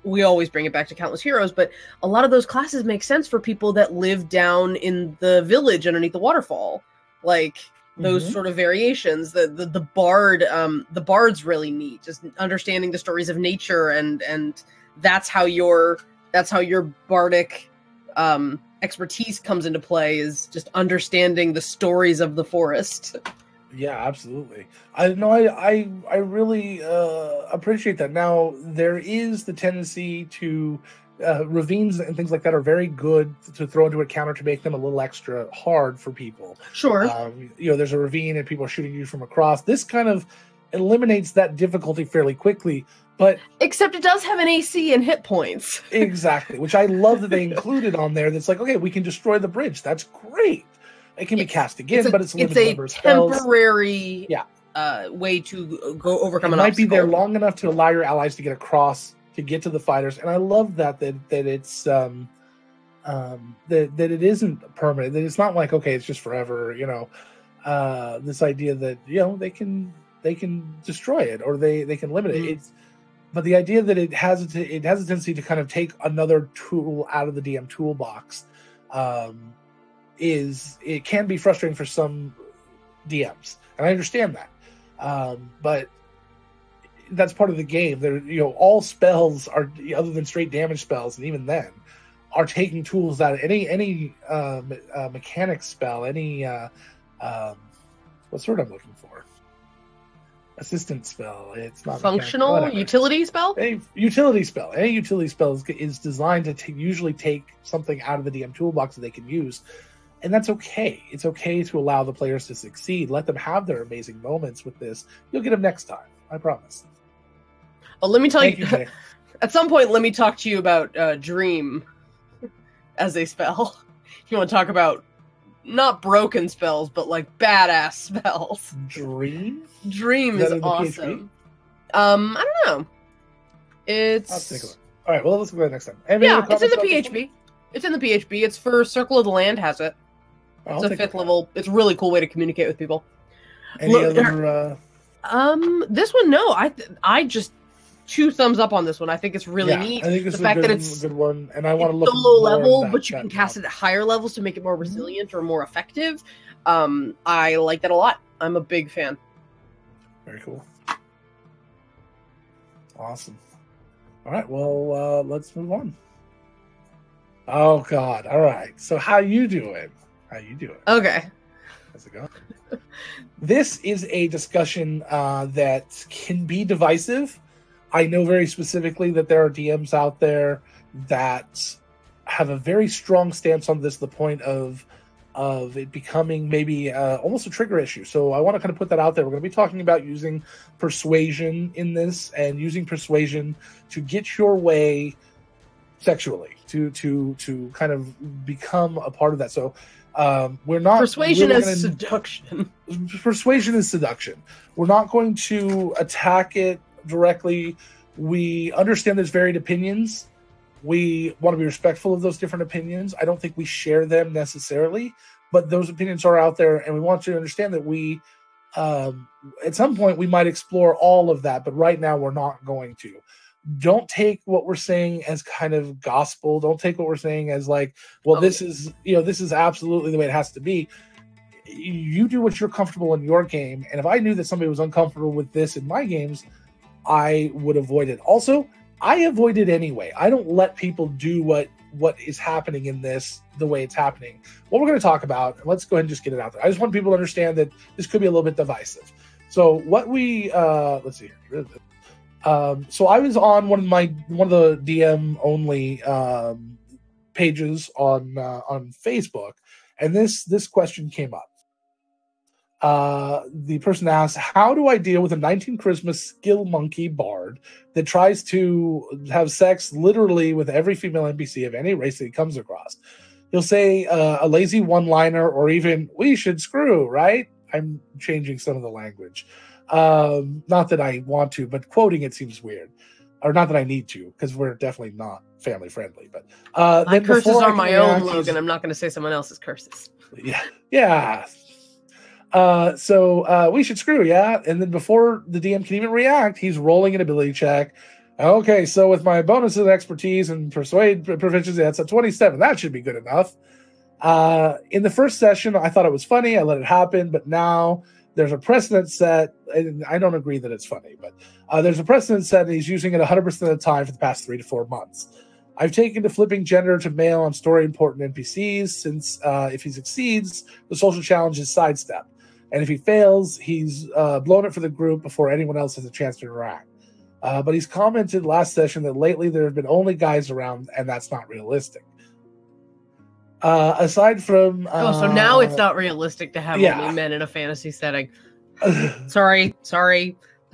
We always bring it back to Countless Heroes, but a lot of those classes make sense for people that live down in the village underneath the waterfall. Like those sort of variations. The bard's really neat. Just understanding the stories of nature and that's how your bardic expertise comes into play, is just understanding the stories of the forest. Yeah, absolutely. I really appreciate that. Now, there is the tendency to ravines and things like that are very good to throw into a counter to make them a little extra hard for people. Sure. There's a ravine and people are shooting you from across. This kind of eliminates that difficulty fairly quickly. But except it does have an AC and hit points. Exactly, which I love that they included on there. That's like, okay, we can destroy the bridge. That's great. It can be cast again, but it's a limited number of spells. Temporary way to go overcome an obstacle. It might be there long enough to allow your allies to get across to get to the fighters. And I love that it's that it isn't permanent. That it's not like, okay, it's just forever. This idea that they can destroy it or they can limit it. But the idea that it has a tendency to kind of take another tool out of the DM toolbox it can be frustrating for some DMs, and I understand that. But that's part of the game. All spells are, other than straight damage spells, and even then, are taking tools out of any mechanic spell, what's the word I'm looking for? Assistant spell. It's not functional utility spell. Any utility spell is designed to usually take something out of the DM toolbox that they can use, and that's okay. It's okay to allow the players to succeed. Let them have their amazing moments with this. You'll get them next time. I promise. Well, let me tell you. At some point, let me talk to you about Dream as a spell. You want to talk about not broken spells, but like badass spells. Dream is awesome. I don't know. I'll take a look. All right, well, let's go next time. It's in the PHB. It's in the PHB. It's for Circle of the Land. Has it? It's a 5th level. It's a really cool way to communicate with people. Any other? This one, no. I just 2 thumbs up on this one. I think it's really neat. I think it's a good one, and I want to look low level, but you can cast it at higher levels to make it more resilient or more effective. I like that a lot. I'm a big fan. Very cool. Awesome. All right, well, let's move on. Oh God! All right. So, how you doing? Okay. How's it going? This is a discussion that can be divisive. I know very specifically that there are DMs out there that have a very strong stance on this, to the point of it becoming maybe almost a trigger issue. So I want to kind of put that out there. We're going to be talking about using persuasion in this, and using persuasion to get your way sexually, to kind of become a part of that. So we're not persuasion is seduction. Persuasion is seduction. We're not going to attack it directly. We understand there's varied opinions. We want to be respectful of those different opinions. I don't think we share them necessarily, but those opinions are out there, and we want you to understand that we, at some point, we might explore all of that, but right now we're not going to. Don't take what we're saying as kind of gospel. Don't take what we're saying as like, well, this is absolutely the way it has to be. You do what you're comfortable in your game, and if I knew that somebody was uncomfortable with this in my games, I would avoid it. Also, I avoid it anyway. I don't let people do what is happening in this the way it's happening. What we're going to talk about, and let's go ahead and just get it out there. I just want people to understand that this could be a little bit divisive. So what we let's see here. So I was on one of the DM only pages on Facebook, and this question came up. The person asked, how do I deal with a 19 Christmas skill monkey bard that tries to have sex literally with every female NPC of any race that he comes across? He'll say a lazy one-liner, or even, we should screw, right? I'm changing some of the language. Not that I want to, but quoting it seems weird. Or not that I need to, because we're definitely not family friendly. But my curses are my own, Logan. I'm not going to say someone else's curses. Yeah. So we should screw, yeah. And then before the DM can even react, he's rolling an ability check. Okay, so with my bonuses and expertise and persuade proficiency, that's a 27. That should be good enough. In the first session, I thought it was funny. I let it happen, but now there's a precedent set, and I don't agree that it's funny, but there's a precedent set, and he's using it 100% of the time for the past 3 to 4 months. I've taken to flipping gender to male on story-important NPCs, since if he succeeds, the social challenge is sidestep. And if he fails, he's blown it for the group before anyone else has a chance to interact. But he's commented last session that lately there have been only guys around, and that's not realistic. Aside from... so now it's not realistic to have only men in a fantasy setting. Sorry.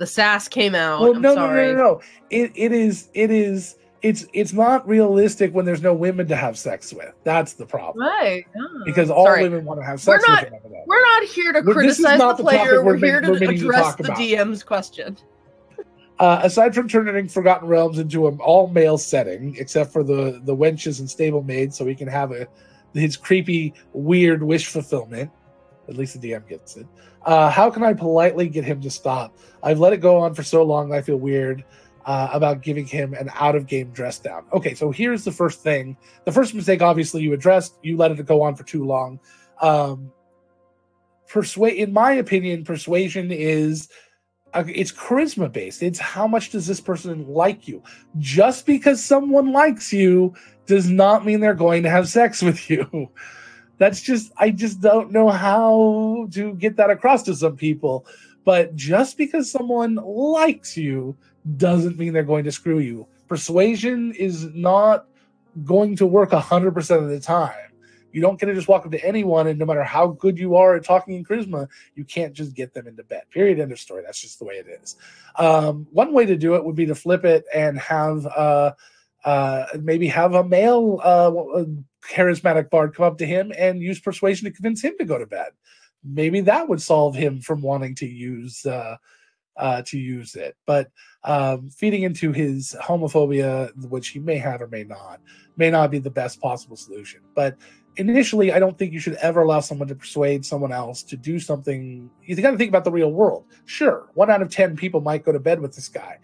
The sass came out. Well, I'm no, sorry. no. It's not realistic when there's no women to have sex with. That's the problem. Right. Because all women want to have sex with them. We're not here to criticize the player. We're here to address the DM's question. Aside from turning Forgotten Realms into an all-male setting, except for the wenches and stablemaids, so he can have his creepy, weird wish fulfillment. At least the DM gets it. How can I politely get him to stop? I've let it go on for so long that I feel weird about giving him an out-of-game dress down. Okay, so here's the first thing. The first mistake, obviously, you addressed. You let it go on for too long. In my opinion, persuasion is... it's charisma based. It's how much does this person like you? Just because someone likes you does not mean they're going to have sex with you. I just don't know how to get that across to some people. But just because someone likes you doesn't mean they're going to screw you. Persuasion is not going to work 100% of the time. You don't get to just walk up to anyone, and no matter how good you are at talking in charisma, you can't just get them into bed. Period. End of story. That's just the way it is. One way to do it would be to flip it and have maybe have a male charismatic bard come up to him and use persuasion to convince him to go to bed. Maybe that would solve him from wanting to use it. But feeding into his homophobia, which he may have or may not be the best possible solution. But initially, I don't think you should ever allow someone to persuade someone else to do something. You got to think about the real world. Sure, 1 out of 10 people might go to bed with this guy,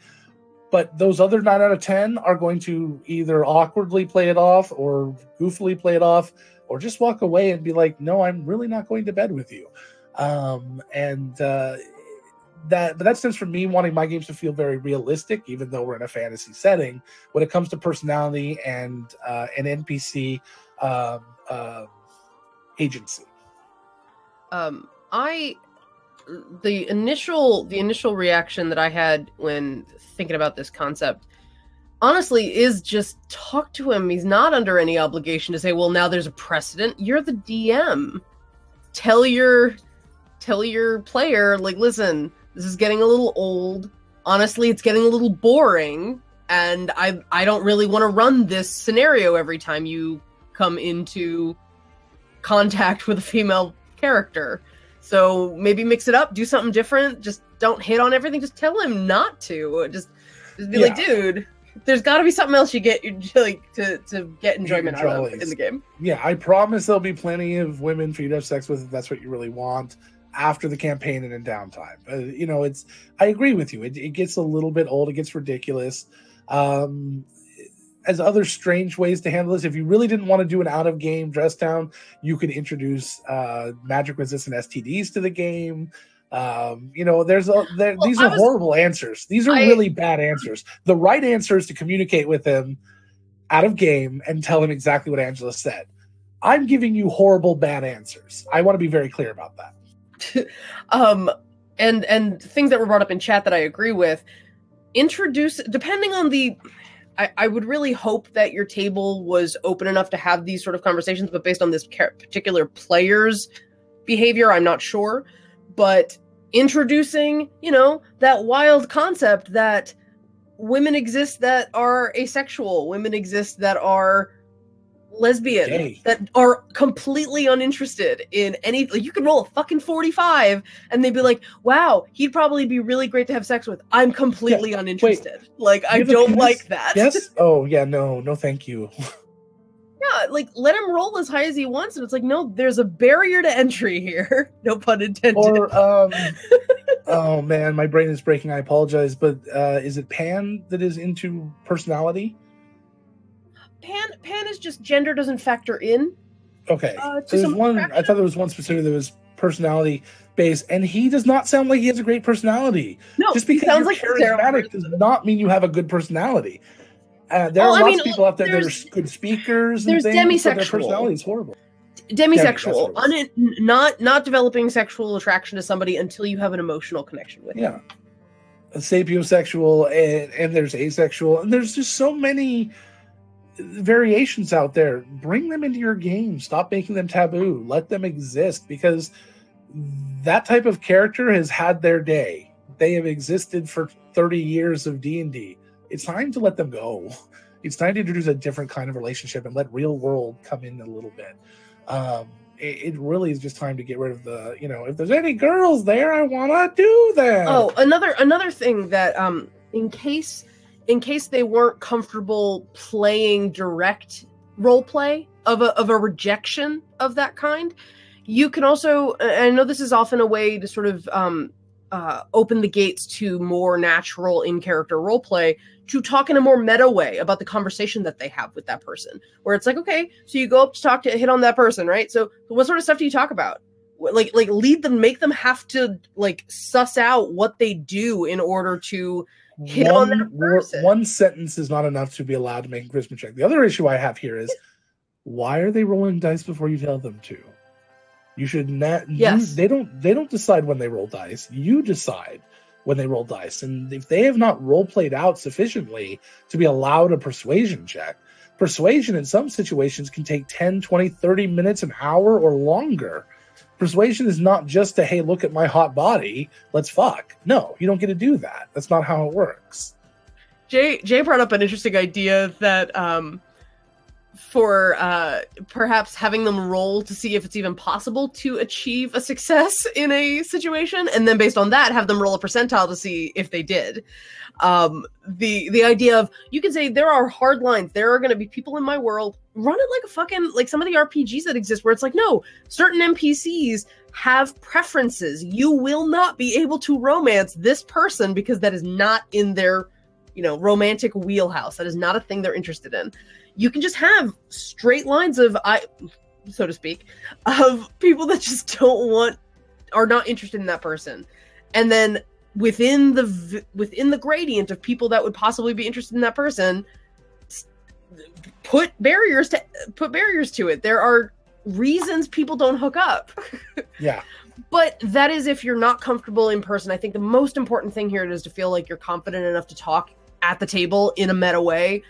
but those other 9 out of 10 are going to either awkwardly play it off or goofily play it off, or just walk away and be like, no, I'm really not going to bed with you. That stems from me wanting my games to feel very realistic, even though we're in a fantasy setting, when it comes to personality and an NPC agency. The initial reaction that I had when thinking about this concept, honestly, is just talk to him. He's not under any obligation to say, well, now there's a precedent. You're the DM. Tell your player, like, listen, this is getting a little old. Honestly, it's getting a little boring, and I don't really want to run this scenario every time you come into contact with a female character. So maybe mix it up, do something different. Just don't hit on everything. Just tell him not to. Just be like, dude, there's got to be something else you get to get enjoyment out of in the game. Yeah, I promise there'll be plenty of women for you to have sex with if that's what you really want after the campaign and in downtime. I agree with you. It gets a little bit old. It gets ridiculous. As other strange ways to handle this, if you really didn't want to do an out-of-game dress down, you could introduce magic-resistant STDs to the game. These are horrible answers. These are really bad answers. The right answer is to communicate with him out of game and tell him exactly what Angela said. I'm giving you horrible, bad answers. I want to be very clear about that. And things that were brought up in chat that I agree with. Depending on I would really hope that your table was open enough to have these sort of conversations, but based on this particular player's behavior, I'm not sure. But introducing, that wild concept that women exist that are asexual, women exist that are lesbian, that are completely uninterested in any. Like, you could roll a fucking 45 and they'd be like, wow, he'd probably be really great to have sex with. I'm completely uninterested. I don't like that. Yes. Oh yeah, no thank you. Yeah, let him roll as high as he wants, and it's like, no, there's a barrier to entry here. No pun intended. Or oh man, my brain is breaking. I apologize, but is it Pan that is into personality? Pan is just gender doesn't factor in. Okay. There's one. I thought there was one specific that was personality based, and he does not sound like he has a great personality. No, just because you're charismatic does not mean you have a good personality. There are lots of people out there that are good speakers. There's and things, demisexual. But their personality is horrible. Demisexual, not developing sexual attraction to somebody until you have an emotional connection with them. Yeah. Sapiosexual, and there's asexual, and there's just so many variations out there. Bring them into your game. Stop making them taboo. Let them exist, because that type of character has had their day. They have existed for 30 years of D&D. It's time to let them go. It's time to introduce a different kind of relationship and let real world come in a little bit. It really is just time to get rid of the, if there's any girls there, I want to do that. Oh, another thing that in case they weren't comfortable playing direct role play of a rejection of that kind, you can also, I know this is often a way to sort of open the gates to more natural in-character role play, to talk in a more meta way about the conversation that they have with that person, where it's like, okay, so you go up to hit on that person, right? So what sort of stuff do you talk about? Like lead them, make them have to like suss out what they do in order to hit on that person. One sentence is not enough to be allowed to make a charisma check. The other issue I have here is, why are they rolling dice before you tell them to? You should not. Yes. They don't decide when they roll dice. You decide when they roll dice. And if they have not role played out sufficiently to be allowed a persuasion check, persuasion in some situations can take 10, 20, 30 minutes, an hour, or longer. Persuasion is not just a, hey, look at my hot body, let's fuck. No, you don't get to do that. That's not how it works. Jay brought up an interesting idea that for perhaps having them roll to see if it's even possible to achieve a success in a situation, and then based on that have them roll a percentile to see if they did. The idea of, you can say there are hard lines, there are going to be people in my world, run it like a fucking, like some of the RPGs that exist where it's like, no, certain NPCs have preferences. You will not be able to romance this person because that is not in their, romantic wheelhouse. That is not a thing they're interested in. You can just have straight lines of, so to speak, of people that just are not interested in that person. And then within the gradient of people that would possibly be interested in that person, put barriers to it. There are reasons people don't hook up. Yeah. But that is if you're not comfortable in person. I think the most important thing here is to feel like you're confident enough to talk at the table in a meta way,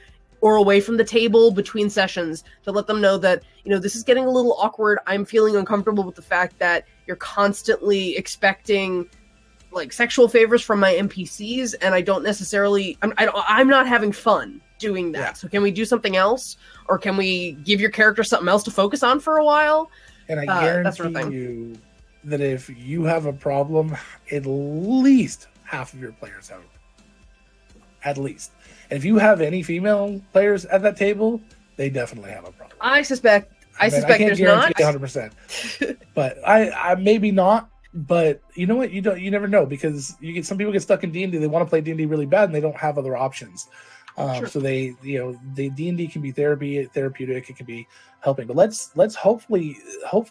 or away from the table between sessions, to let them know that, this is getting a little awkward. I'm feeling uncomfortable with the fact that you're constantly expecting like sexual favors from my NPCs, and I don't necessarily, I'm not having fun doing that. Yeah. So can we do something else? Or can we give your character something else to focus on for a while? And I guarantee you that if you have a problem, at least half of your players have. At least. And if you have any female players at that table, they definitely have a problem. I suspect there's not 100%. But I maybe not. But you know what? You never know, because some people get stuck in D&D. They want to play D&D really bad, and they don't have other options. Sure. So the D&D can be therapeutic. It can be helping. But let's hopefully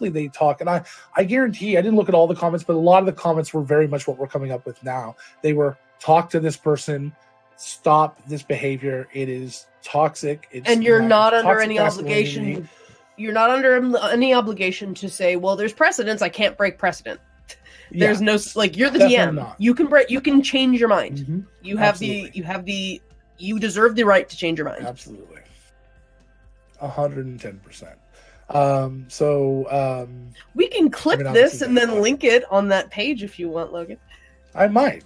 they talk. And I guarantee, I didn't look at all the comments, but a lot of the comments were very much what we're coming up with now. They were, talk to this person, stop this behavior. It is toxic. And you're not under any obligation. You're not under any obligation to say, well, there's precedence, I can't break precedent. There's no, like, you're the DM. Not. You can change your mind. Mm-hmm. You deserve the right to change your mind. Absolutely. 110%. We can clip this and then link it on that page if you want, Logan. I might.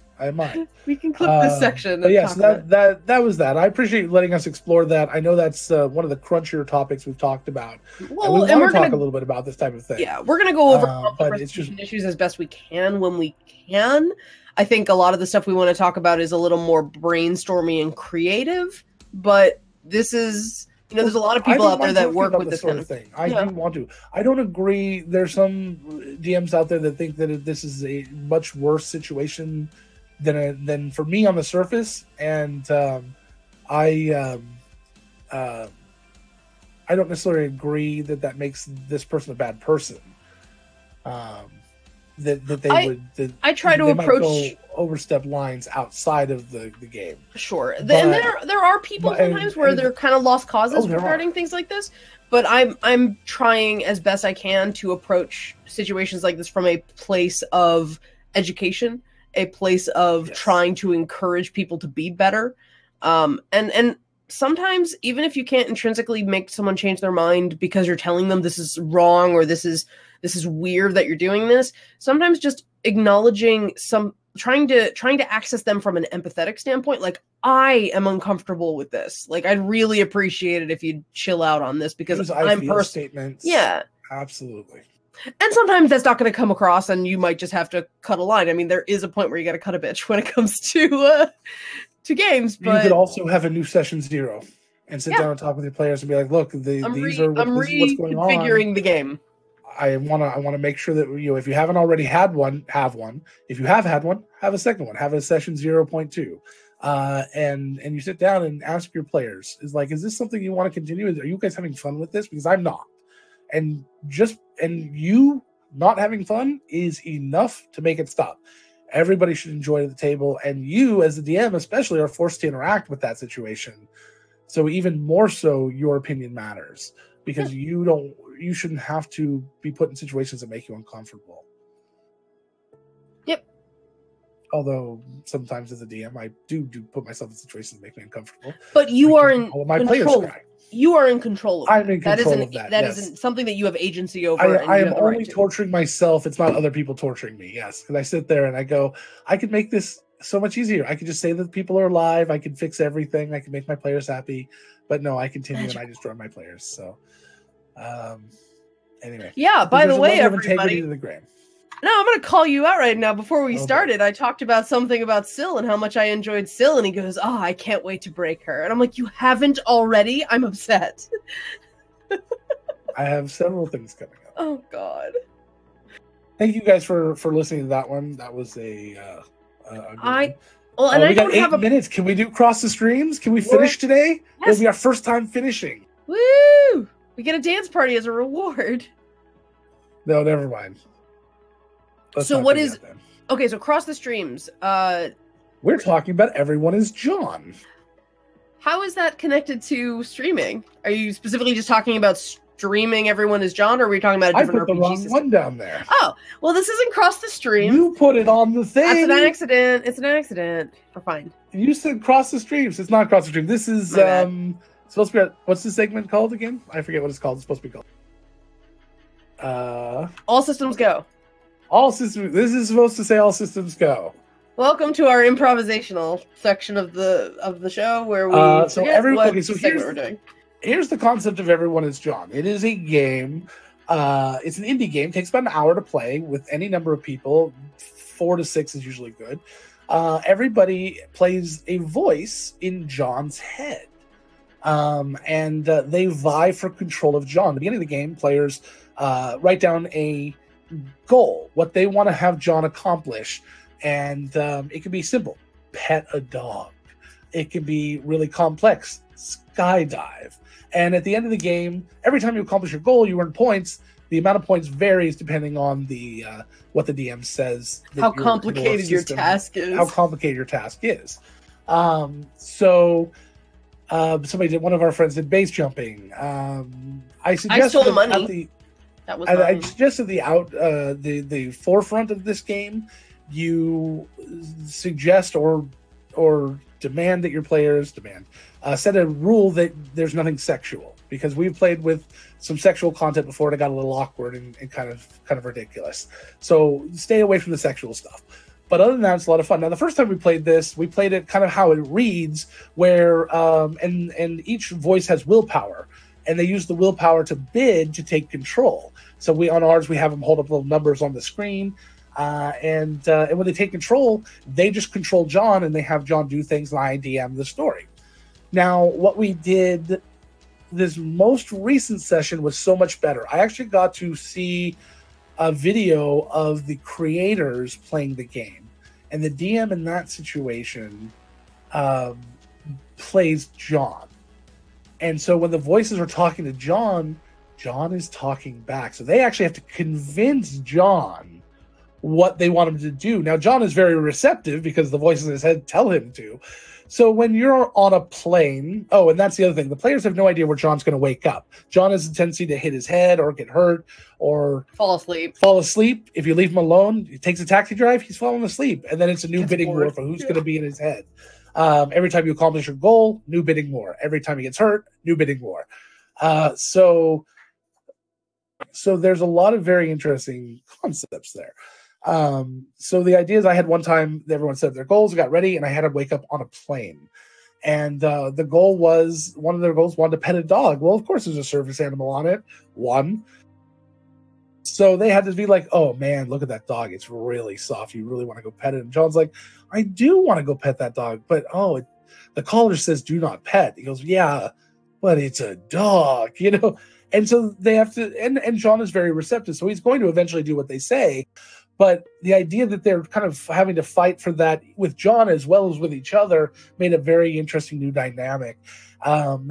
We can clip this section. Yes, that was that. I appreciate you letting us explore that. I know that's one of the crunchier topics we've talked about. Well, and we're going to talk a little bit about this type of thing. Yeah, we're going to go over issues as best we can when we can. I think a lot of the stuff we want to talk about is a little more brainstormy and creative, but this is, there's a lot of people out there that work with this kind of thing. I do want to. I don't agree. There's some DMs out there that think that this is a much worse situation than for me on the surface, and I don't necessarily agree that makes this person a bad person. I try to approach overstep lines outside of the game. Sure, and there are people sometimes where they're kind of lost causes regarding things like this. But I'm trying as best I can to approach situations like this from a place of education, a place of trying to encourage people to be better. And sometimes, even if you can't intrinsically make someone change their mind because you're telling them this is wrong or this is weird that you're doing this, sometimes just acknowledging trying to access them from an empathetic standpoint. Like, I am uncomfortable with this. Like, I'd really appreciate it if you'd chill out on this, because I'm statements. Yeah, absolutely. And sometimes that's not going to come across, and you might just have to cut a line. I mean, there is a point where you got to cut a bitch when it comes to games. But you could also have a new session 0 and sit down and talk with your players and be like, "Look, this is what's going on. Reconfiguring the game. I want to make sure that if you haven't already had one, have one. If you have had one, have a second one. Have a session 0.2." And you sit down and ask your players, is this something you want to continue? Are you guys having fun with this? Because I'm not. And you not having fun is enough to make it stop. Everybody should enjoy the table, and you as the DM especially are forced to interact with that situation. So even more so, your opinion matters, because you shouldn't have to be put in situations that make you uncomfortable. Yep. Although sometimes as a DM, I do put myself in situations that make me uncomfortable. But you are in my control. You are in control of I'm in control of that. That isn't something that you have agency over. I am only torturing myself. It's not other people torturing me. Yes. Because I sit there and I go, I could make this so much easier. I could just say that people are alive. I can fix everything. I can make my players happy. But no, I continue and I destroy my players. So, anyway. Yeah, by the way, everybody. To the grain. No, I'm going to call you out right now. Before we started, I talked about something about Syl and how much I enjoyed Syl, and he goes, "Oh, I can't wait to break her." And I'm like, "You haven't already? I'm upset." I have several things coming up. Oh, God. Thank you guys for listening to that one. That was a good one. And we got 8 minutes. Can we do cross the streams? Can we finish today? Yes. It'll be our first time finishing. Woo! We get a dance party as a reward. No, never mind. So what is okay? So cross the streams. We're talking about Everyone is John. How is that connected to streaming? Are you specifically just talking about streaming Everyone is John, or are we talking about a different RPG the wrong system? One down there. Oh, well, this isn't cross the stream. You put it on the thing. That's an accident. It's an accident. We're fine. You said cross the streams. It's not cross the stream. This is supposed to be. What's the segment called again? I forget what it's called. It's supposed to be called. All systems go. All systems. This is supposed to say all systems go. Welcome to our improvisational section of the show where we forget what segment we're doing. Here's the concept of Everyone is John. It is a game. It's an indie game. It takes about an hour to play with any number of people. 4 to 6 is usually good. Everybody plays a voice in John's head. And they vie for control of John. At the beginning of the game, players write down a goal, what they want to have John accomplish. And it can be simple, pet a dog. It can be really complex, skydive. And at the end of the game, every time you accomplish your goal, you earn points. The amount of points varies depending on the what the DM says. How complicated your task is. How complicated your task is. One of our friends did base jumping. I stole money. I suggested the forefront of this game, you suggest or demand that your players set a rule that there's nothing sexual, because we've played with some sexual content before and it got a little awkward and kind of ridiculous. So stay away from the sexual stuff. But other than that, it's a lot of fun. Now, the first time we played this, we played it kind of how it reads, where and each voice has willpower, and they use the willpower to bid to take control. So on ours, we have them hold up little numbers on the screen, and when they take control, they just control John, and they have John do things, and I DM the story. Now, what we did this most recent session was so much better. I actually got to see a video of the creators playing the game, and the DM in that situation plays John. And so when the voices are talking to John, John is talking back. So they actually have to convince John what they want him to do. Now, John is very receptive because the voices in his head tell him to. So when you're on a plane, and that's the other thing, the players have no idea where John's going to wake up. John has a tendency to hit his head or get hurt or fall asleep. If you leave him alone, he takes a taxi drive, he's falling asleep. And then it's a new bidding war for who's going to be in his head. Every time you accomplish your goal, new bidding war. Every time he gets hurt, new bidding war. So there's a lot of very interesting concepts there. So the idea is I had one time everyone set their goals, got ready, and I had to wake up on a plane. And the goal was, one of their goals wanted to pet a dog. Well, of course, there's a service animal on it. One. So they had to be like, oh man, look at that dog. It's really soft. You really want to go pet it. And John's like, I do want to go pet that dog. But the caller says do not pet. He goes, yeah, but it's a dog, you know? And so they have to, and John is very receptive. So he's going to eventually do what they say. But the idea that they're kind of having to fight for that with John as well as with each other made a very interesting new dynamic. It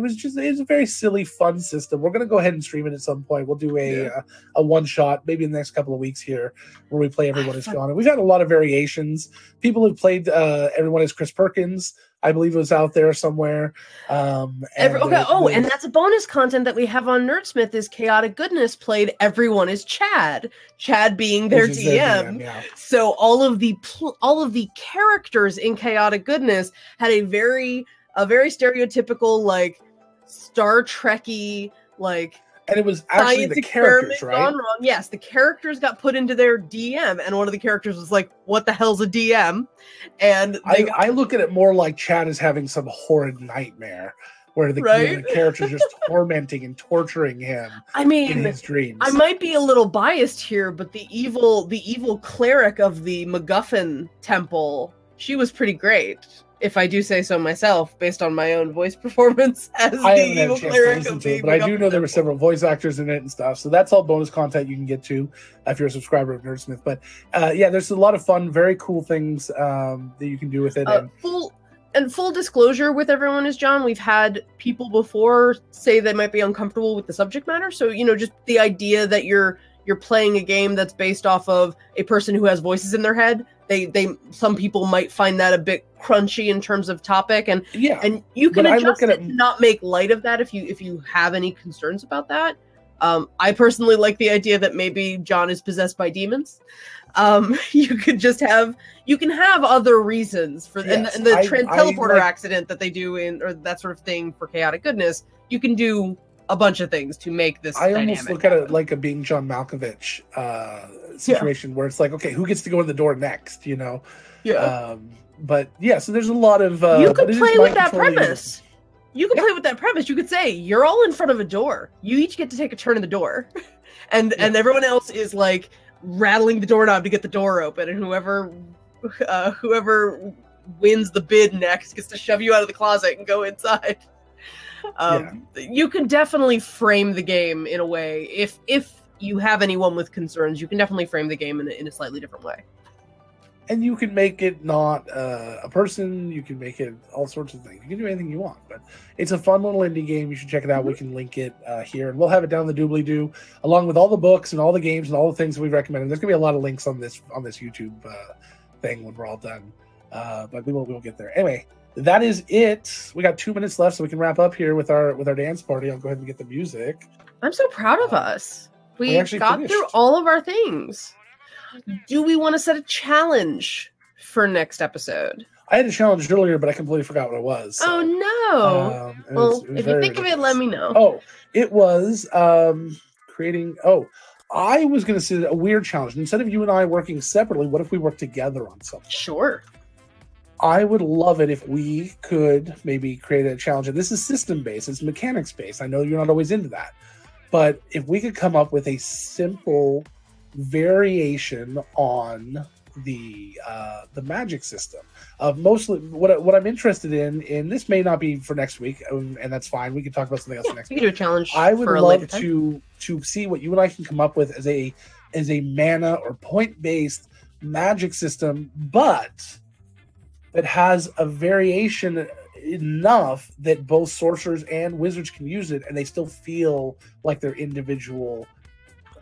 was a very silly, fun system. We're going to go ahead and stream it at some point. We'll do a one shot, maybe in the next couple of weweeks here, where we play Everyone is Gone. And we've had a lot of variations. People have played Everyone is Chris Perkins. I believe it was out there somewhere. And that's a bonus content that we have on Nerdsmith is Chaotic Goodness played Everyone is Chad. Chad being their DM. Yeah. So all of the characters in Chaotic Goodness had a very stereotypical like Star Trek-y like. And it was actually the characters, right? Gone wrong. Yes, the characters got put into their DM, and one of the characters was like, "What the hell's a DM?" And I look at it more like Chad is having some horrid nightmare, where the characters are just tormenting and torturing him. I mean, in his dreams. I might be a little biased here, but the evil cleric of the MacGuffin Temple, she was pretty great. If I do say so myself, based on my own voice performance as the evil cleric of the but I do know there were several voice actors in it and stuff. So that's all bonus content you can get to if you're a subscriber of Nerdsmith. But there's a lot of fun, very cool things that you can do with it. Full disclosure with Everyone is John, we've had people before say they might be uncomfortable with the subject matter. So, just the idea that you're playing a game that's based off of a person who has voices in their head. Some people might find that a bit crunchy in terms of topic, and you can adjust it to not make light of that if you have any concerns about that. I personally like the idea that maybe John is possessed by demons. You can have other reasons for and the teleporter accident that they do or that sort of thing for Chaotic Goodness. You can do a bunch of things to make this. I almost look at it like a being John Malkovich situation where it's like, okay, who gets to go in the door next? So there's a lot of you could play with that premise. You could play with that premise. You could say you're all in front of a door. You each get to take a turn in the door, and everyone else is like rattling the doorknob to get the door open, and whoever wins the bid next gets to shove you out of the closet and go inside. You can definitely frame the game in a way. If you have anyone with concerns, you can definitely frame the game in a slightly different way. And you can make it not a person. You can make it all sorts of things. You can do anything you want. But it's a fun little indie game. You should check it out. We can link it here. And we'll have it down the doobly-doo, along with all the books and all the games and all the things that we've recommended. There's going to be a lot of links on this YouTube thing when we're all done. But we'll get there. Anyway, that is it. We got 2 minutes left, so we can wrap up here with our dance party. I'll go ahead and get the music. I'm so proud of us. We got through all of our things. Do we want to set a challenge for next episode? I had a challenge earlier, but I completely forgot what it was. So. Oh no! Well, if you think of it, let me know. Oh, it was creating. Oh, I was going to say a weird challenge. Instead of you and I working separately, what if we work together on something? Sure. I would love it if we could maybe create a challenge. And this is system-based. It's mechanics-based. I know you're not always into that. But if we could come up with a simple variation on the magic system of mostly what I'm interested in this may not be for next week, and that's fine. We can talk about something else next week. You can do a challenge. I would love to see what you and I can come up with as a mana or point-based magic system, but that has a variation enough that both sorcerers and wizards can use it, and they still feel like they're individual.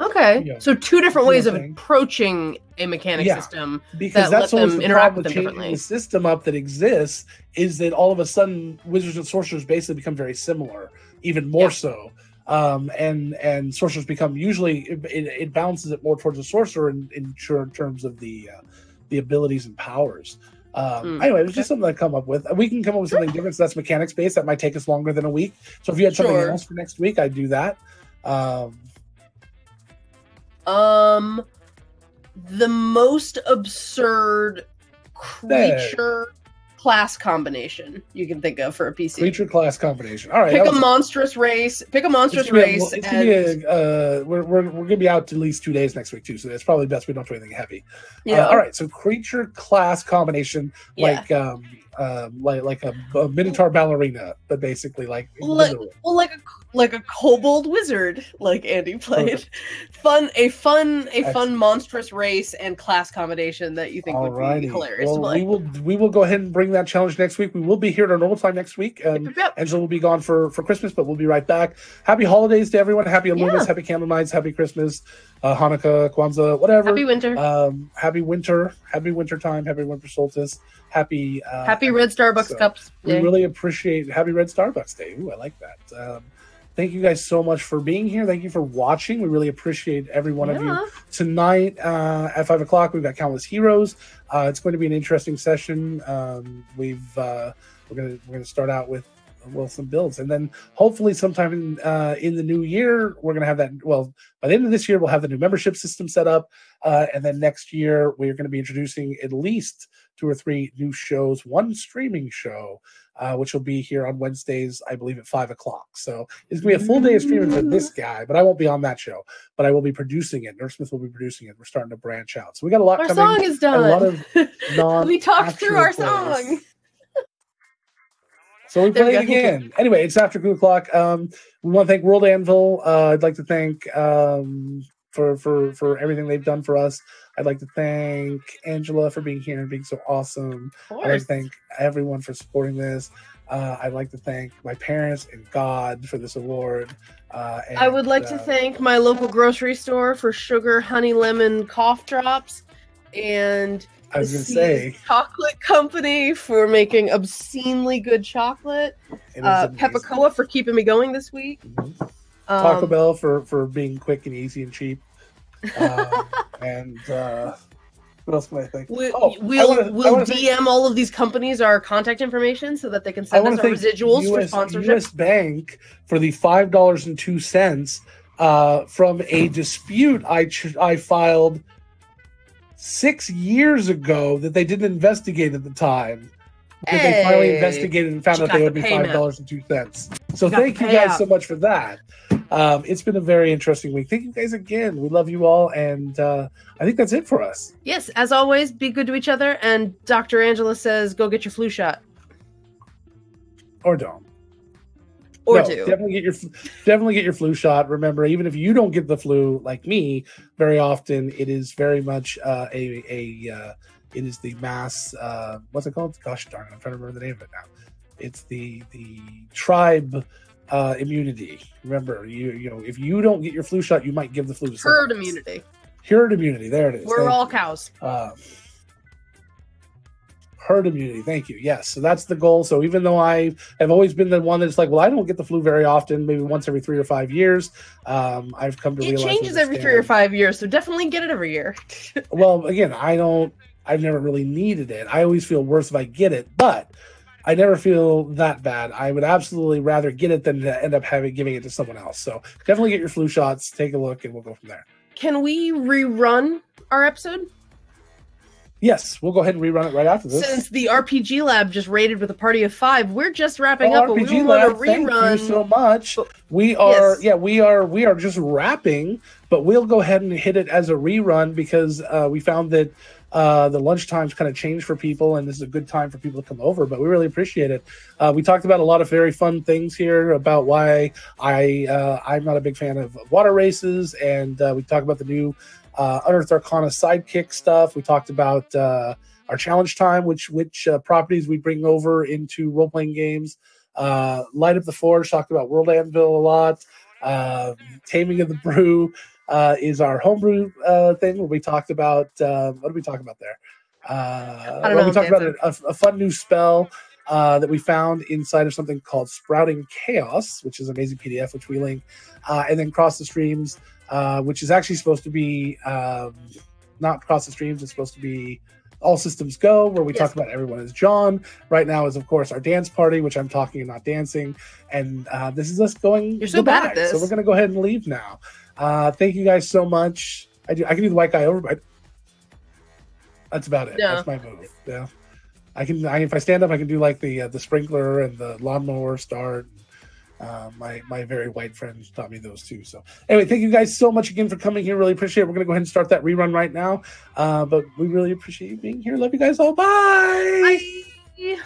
Okay, so 2 different ways of approaching a mechanic system because that's let them interact with them differently. The system up that exists is that all of a sudden wizards and sorcerers basically become very similar, even more so. And sorcerers become usually it balances it more towards the sorcerer in terms of the abilities and powers. Anyway, it was just something I come up with. We can come up with something different. So that's mechanics based. That might take us longer than a week. So if you had something else for next week, I'd do that. The most absurd creature class combation you can think of for a PC. Creature class combination. All right. Pick a monstrous race. Pick a monstrous race. We're gonna be out at least 2 days next week too, so it's probably best we don't do anything heavy. Yeah. All right. So creature class combination, like a Minotaur ballerina, but basically like a kobold wizard, like Andy played. A fun monstrous race and class combination that you think would be hilarious. Well, we will go ahead and bring that challenge next week. We will be here at our normal time next week. Yep. Angela will be gone for Christmas, but we'll be right back. Happy holidays to everyone. Happy Illuminus, happy Candle Nights, happy Christmas, Hanukkah, Kwanzaa, whatever. Happy winter. Happy winter time. Happy winter solstice. Happy Red Starbucks cups. We really appreciate Happy Red Starbucks Day. Ooh, I like that. Thank you guys so much for being here. Thank you for watching. We really appreciate every one of you. Tonight at 5 o'clock, we've got Countless Heroes. It's going to be an interesting session. We're gonna start out with some builds, and then hopefully sometime in the new year we're gonna have that. Well, by the end of this year we'll have the new membership system set up, and then next year we're going to be introducing at least 2 or 3 new shows, one streaming show, which will be here on Wednesdays, I believe, at 5 o'clock. So it's going to be a full day of streaming for this guy, but I won't be on that show. But I will be producing it. Nurse Smith will be producing it. We're starting to branch out. So we got a lot coming. Our song is done. A lot of we talked through our song. So we play it again. Anyway, it's after 2 o'clock. We want to thank World Anvil. I'd like to thank for everything they've done for us. I'd like to thank Angela for being here and being so awesome. I'd like to thank everyone for supporting this. I'd like to thank my parents and God for this award. I would like to thank my local grocery store for sugar, honey, lemon, cough drops, and I was going to say chocolate company for making obscenely good chocolate. Peppacoa for keeping me going this week. Mm-hmm. Taco Bell for being quick and easy and cheap. And what else can I think? We'll DM all of these companies our contact information so that they can send us our residuals for sponsorship. US Bank for the $5.02 from a dispute I filed 6 years ago that they didn't investigate at the time. Because they finally investigated and found out they owed me $5.02. So thank you guys so much for that. It's been a very interesting week. Thank you guys again. We love you all, and I think that's it for us. Yes, as always, be good to each other. And Dr. Angela says, go get your flu shot. Or don't. Or do. Definitely get your flu shot. Remember, even if you don't get the flu, like me, very often it is very much it is the mass. What's it called? Gosh darn it! I'm trying to remember the name of it now. It's the tribe immunity. Remember, you know, if you don't get your flu shot, you might give the flu to someone else. Immunity. Herd immunity. There it is. We're all cows. Herd immunity. Thank you. Yes. So that's the goal. So even though I have always been the one that's like, well, I don't get the flu very often, maybe once every 3 or 5 years. I've come to realize it changes every 3 or 5 years. So definitely get it every year. Well, again, I've never really needed it. I always feel worse if I get it, but I never feel that bad. I would absolutely rather get it than to end up giving it to someone else. So definitely get your flu shots. Take a look, and we'll go from there. Can we rerun our episode? Yes, we'll go ahead and rerun it right after this. Since the RPG Lab just raided with a party of 5, we're just wrapping up. RPG but we Lab, want to rerun. Thank you so much. We are, we are just wrapping, but we'll go ahead and hit it as a rerun because we found that the lunch times kind of changed for people, and this is a good time for people to come over. But we really appreciate it. We talked about a lot of very fun things here about why I'm not a big fan of water races, and we talked about the new Unearthed Arcana sidekick stuff. We talked about our challenge time, which properties we bring over into role-playing games. Light Up the Forge, talked about World Anvil a lot. Taming of the Brew is our homebrew thing, where we talked about, what did we talk about there? We talked about a fun new spell that we found inside of something called Sprouting Chaos, which is an amazing PDF, which we link. And then Cross the Streams, which is actually supposed to be not Cross the Streams, it's supposed to be All Systems Go, where we talk about Everyone is John. Right now is, of course, our dance party, which I'm talking and not dancing. And this is us going. You're so bad at this. So we're going to go ahead and leave now. Thank you guys so much. I can do the white guy over, but that's about it. No. That's my move. Yeah. If I stand up, I can do like the sprinkler and the lawnmower start. My very white friends taught me those too. So anyway, thank you guys so much again for coming here. Really appreciate it. We're gonna go ahead and start that rerun right now. But we really appreciate you being here. Love you guys all. Bye. Bye.